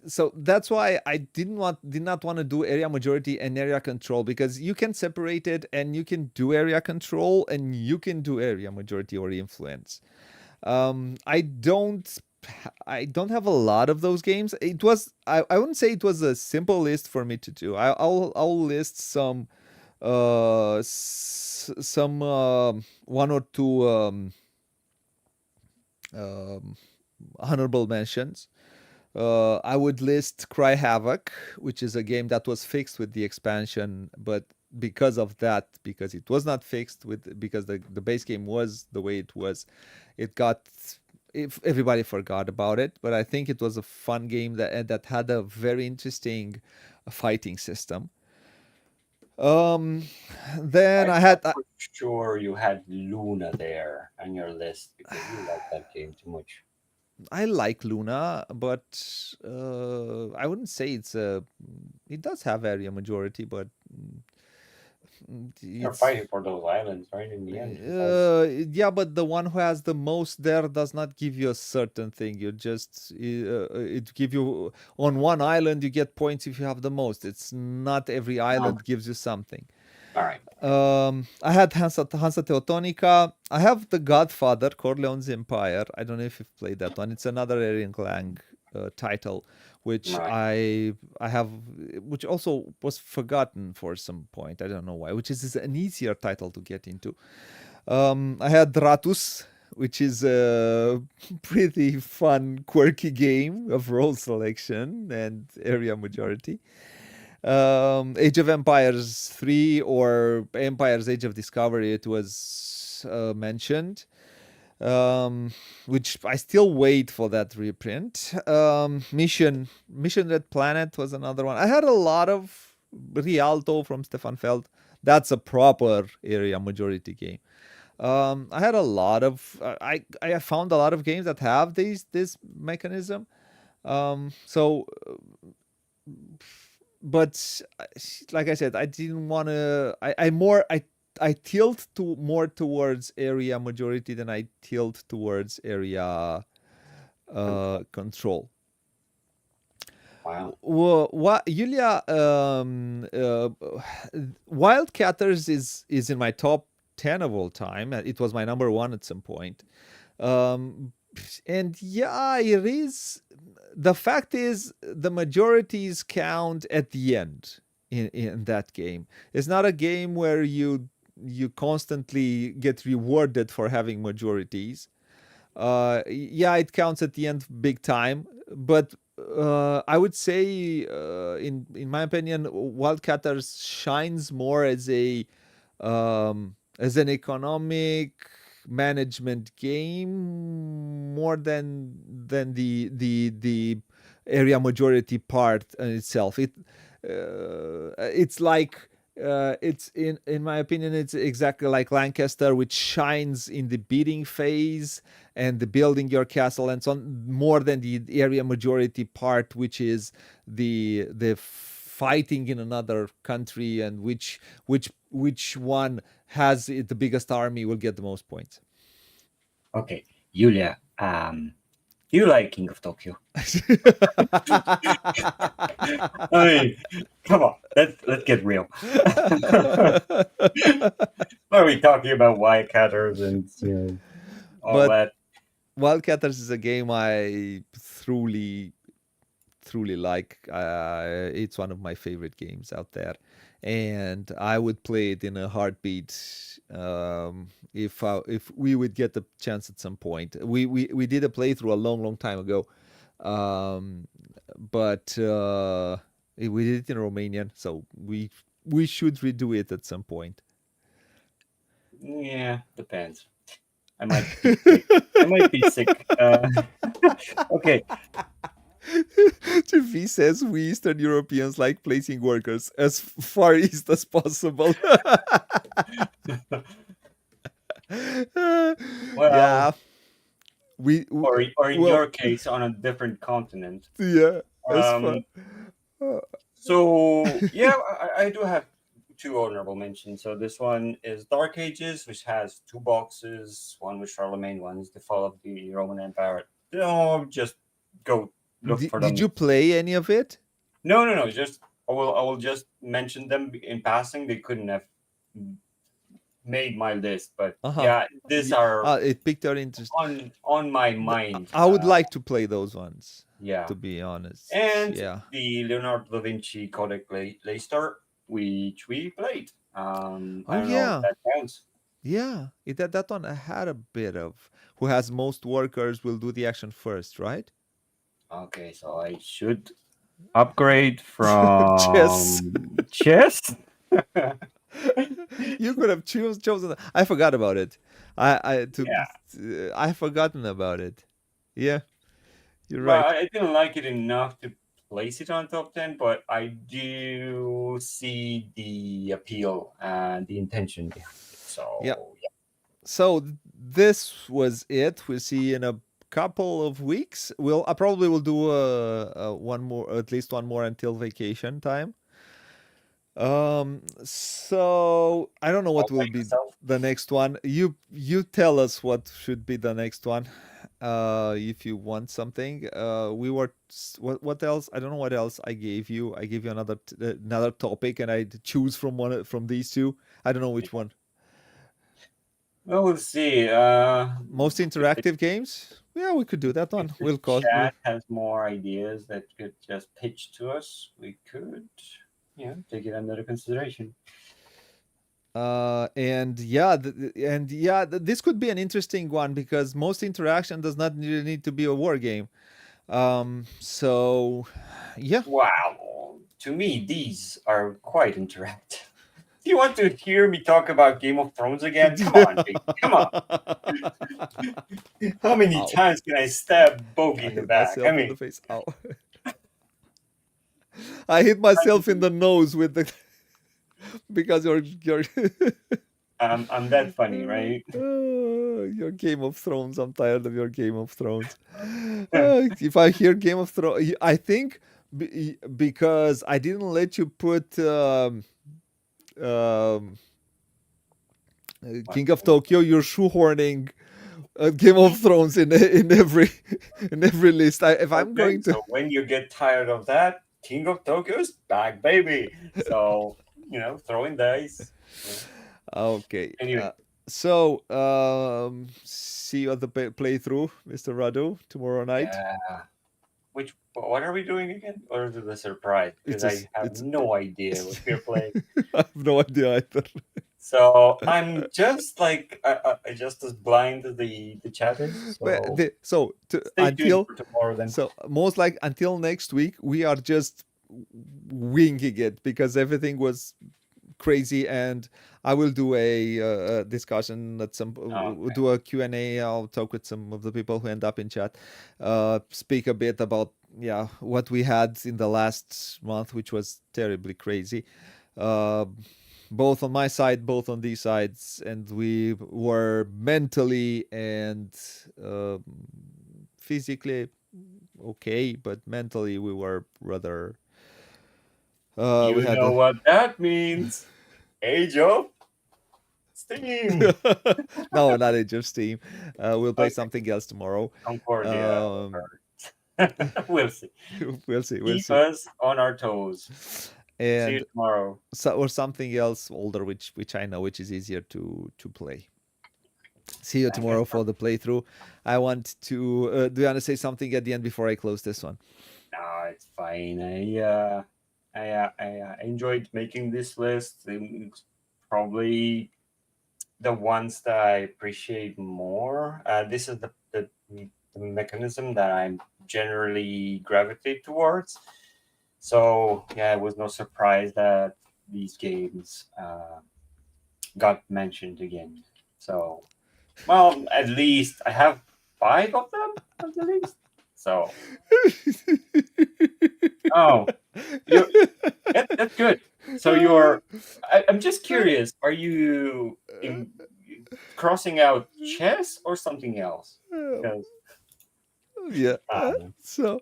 So that's why I did not want to do area majority and area control, because you can separate it and you can do area control and you can do area majority or influence. I don't have a lot of those games. I wouldn't say it was a simple list for me to do. I'll list some some one or two um, honorable mentions. I would list Cry Havoc, which is a game that was fixed with the expansion, but because it was not fixed with because the base game was the way it was, it got if everybody forgot about it. But I think it was a fun game that had a very interesting fighting system. Um, then
I
I
thought
had
for sure you had Luna there on your list because you like that game too much.
I like Luna, but I wouldn't say it's a. It does have area majority, but
You're
it's
fighting for those islands, right? In the end, because
yeah, but the one who has the most there does not give you a certain thing. You just it give you on one island you get points if you have the most. It's not every
oh,
island gives you something.
all right.
I had Hansa Teutonica. I have The Godfather, Corleone's Empire. I don't know if you've played that one. It's another Arian Clang title, which
Right.
I have, which also was forgotten for some point. I don't know why. Which is an easier title to get into. I had Ratus, which is a pretty fun, quirky game of role selection and area majority. Age of Empires 3 or Empire's Age of Discovery, it was mentioned, which I still wait for that reprint. Mission Red Planet was another one. I had a lot of Rialto from Stefan Feld. That's a proper area majority game. I had a lot of I found a lot of games that have this mechanism. So but like I said, I didn't want to. I tilt to more towards area majority than I tilt towards area control.
Wow.
Well, what Yulia Wildcatters is in my top 10 of all time. It was my number one at some point. Um, and yeah, it is. The fact is, the majorities count at the end in that game. It's not a game where you constantly get rewarded for having majorities. Yeah, it counts at the end big time, but I would say, in my opinion, Wildcatters shines more as an economic management game more than the area majority part in itself. It's like, it's in my opinion, it's exactly like Lancaster, which shines in the beating phase and the building your castle and so on, more than the area majority part, which is the fighting in another country, and which one has the biggest army will get the most points.
Okay, Julia, do you like King of Tokyo? I mean, come on, let's get real. Why are we talking about Wildcatters and all
But
that?
Wildcatters is a game I truly like. It's one of my favorite games out there, and I would play it in a heartbeat, if we would get the chance at some point. We did a playthrough a long time ago, um, but we did it in Romanian, so we should redo it at some point.
Yeah, depends. I might be sick. I might be sick. Okay.
V says we Eastern Europeans like placing workers as far east as possible.
Well,
Yeah, we w-
or in
well,
your case, on a different continent.
yeah, as far.
Um, so yeah, I do have two honorable mentions. So this one is Dark Ages, which has two boxes, one with Charlemagne, one is the fall of the Roman Empire. No, just go look for
Did
them.
you play any of it?
No. Just I will just mention them in passing. They couldn't have made my list, but
Uh huh.
yeah, these are
It piqued your interest.
on my mind.
I would like to play those ones,
Yeah,
to be honest.
and
Yeah.
the Leonardo da Vinci Codex Leicester, which we played. I
Oh
don't know if
yeah.
that counts.
Yeah. That one I had a bit of. Who has most workers will do the action first, right?
Okay, so I should upgrade
Chess.
from chess.
You could have chosen that. I forgot about it.
Yeah,
I forgotten about it. Yeah, you're
but
right.
I didn't like it enough to place it on top 10. But I do see the appeal and the intention behind it.
Yeah.
So
So this was it. We'll see in a couple of weeks. I probably will do one more, at least one more until vacation time. So I don't know
all
what
by
will be
yourself.
the next one. You tell us what should be the next one. If you want something. What else? I don't know what else I gave you. I gave you another topic, and I choose from from these two. I don't know which one.
Well, we'll see.
Most interactive games. Yeah, we could do that
If
one.
the chat has more ideas that could just pitch to us, we could, take it under consideration.
This could be an interesting one because most interaction does not really need to be a war game. So yeah.
Wow, to me, these are quite interactive. Do you want to hear me talk about Game of Thrones again? Come on, baby. Come on. How many
Ow.
times can I stab Bogey
I
in the
hit
back? I
myself in
mean,
the face. Ow. I hit myself in the nose with the because you're
I'm that funny, right?
your Game of Thrones. I'm tired of your Game of Thrones. If I hear Game of Thrones, I think because I didn't let you put um, King of Tokyo, you're shoehorning Game of Thrones in every list. If I'm
Okay,
going to,
so when you get tired of that, King of Tokyo's back, baby. So, throwing dice.
okay.
Anyway,
So see you at the playthrough, Mr. Radu, tomorrow night.
yeah. What are we doing again? Or is it a surprise? Because I have
It's
no idea what we're playing.
I have no idea either.
So I'm just like I just as blind as the chat is.
Well,
So stay tuned
until
for tomorrow then.
so most like until next week, we are just winging it because everything was crazy, and I will do a discussion at some
Oh,
we'll do a Q&A. I'll talk with some of the people who end up in chat, speak a bit about what we had in the last month, which was terribly crazy, uh, both on my side, both on these sides, and we were mentally and physically okay, but mentally we were rather we
you
had
know
a
what that means. Age of Steam.
no, not Age of Steam. We'll play
Okay,
something else tomorrow.
Concordia.
Um,
We'll see.
we'll see. We'll
Keep
see.
us on our toes. See you
And
tomorrow.
or something else older, which I know, which is easier to play. See you
Thank you.
tomorrow for the playthrough. I want to. Do you want to say something at the end before I close this one?
No, it's fine. I enjoyed making this list. It's probably the ones that I appreciate more. This is the mechanism that I'm generally gravitate towards. So yeah, it was no surprise that these games got mentioned again. So well, at least I have 5 of them at the least. So oh, that's good. So I'm just curious. Are you crossing out chess or something else? Because
Yeah. So,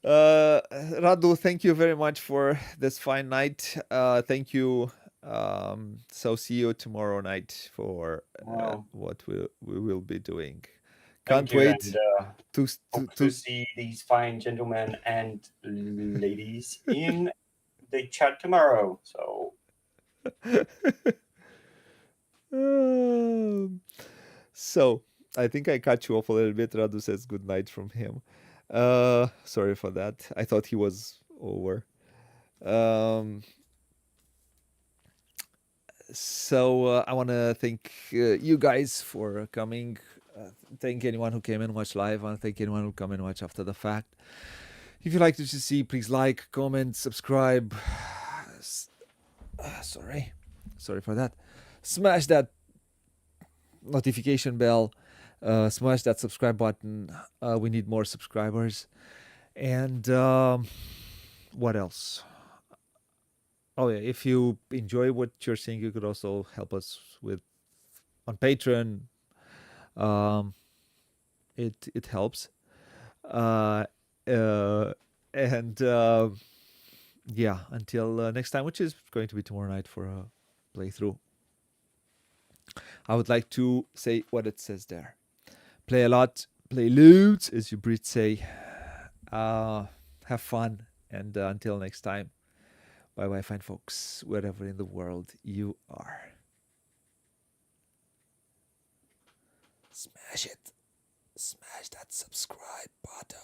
Radu, thank you very much for this fine night. Thank you. So see you tomorrow night for
well,
what we will be doing.
thank
Can't
you,
wait
and
to
hope to see these fine gentlemen and ladies in the chat tomorrow. So
So I think I cut you off a little bit. Radu says good night from him. Sorry for that. I thought he was over. Um, so I want to thank you guys for coming. Thank anyone who came and watched live, and thank anyone who come and watch after the fact. If you like to see, please like, comment, subscribe. Sorry for that. Smash that notification bell. Smash that subscribe button. We need more subscribers. And what else? Oh yeah, if you enjoy what you're seeing, you could also help us with on Patreon. It helps. Uh, and yeah, until next time, which is going to be tomorrow night for a playthrough. I would like to say what it says there. Play a lot, play loads, as you Brits say. Have fun, and until next time, bye bye, fine folks, wherever in the world you are. Smash it. Smash that subscribe button.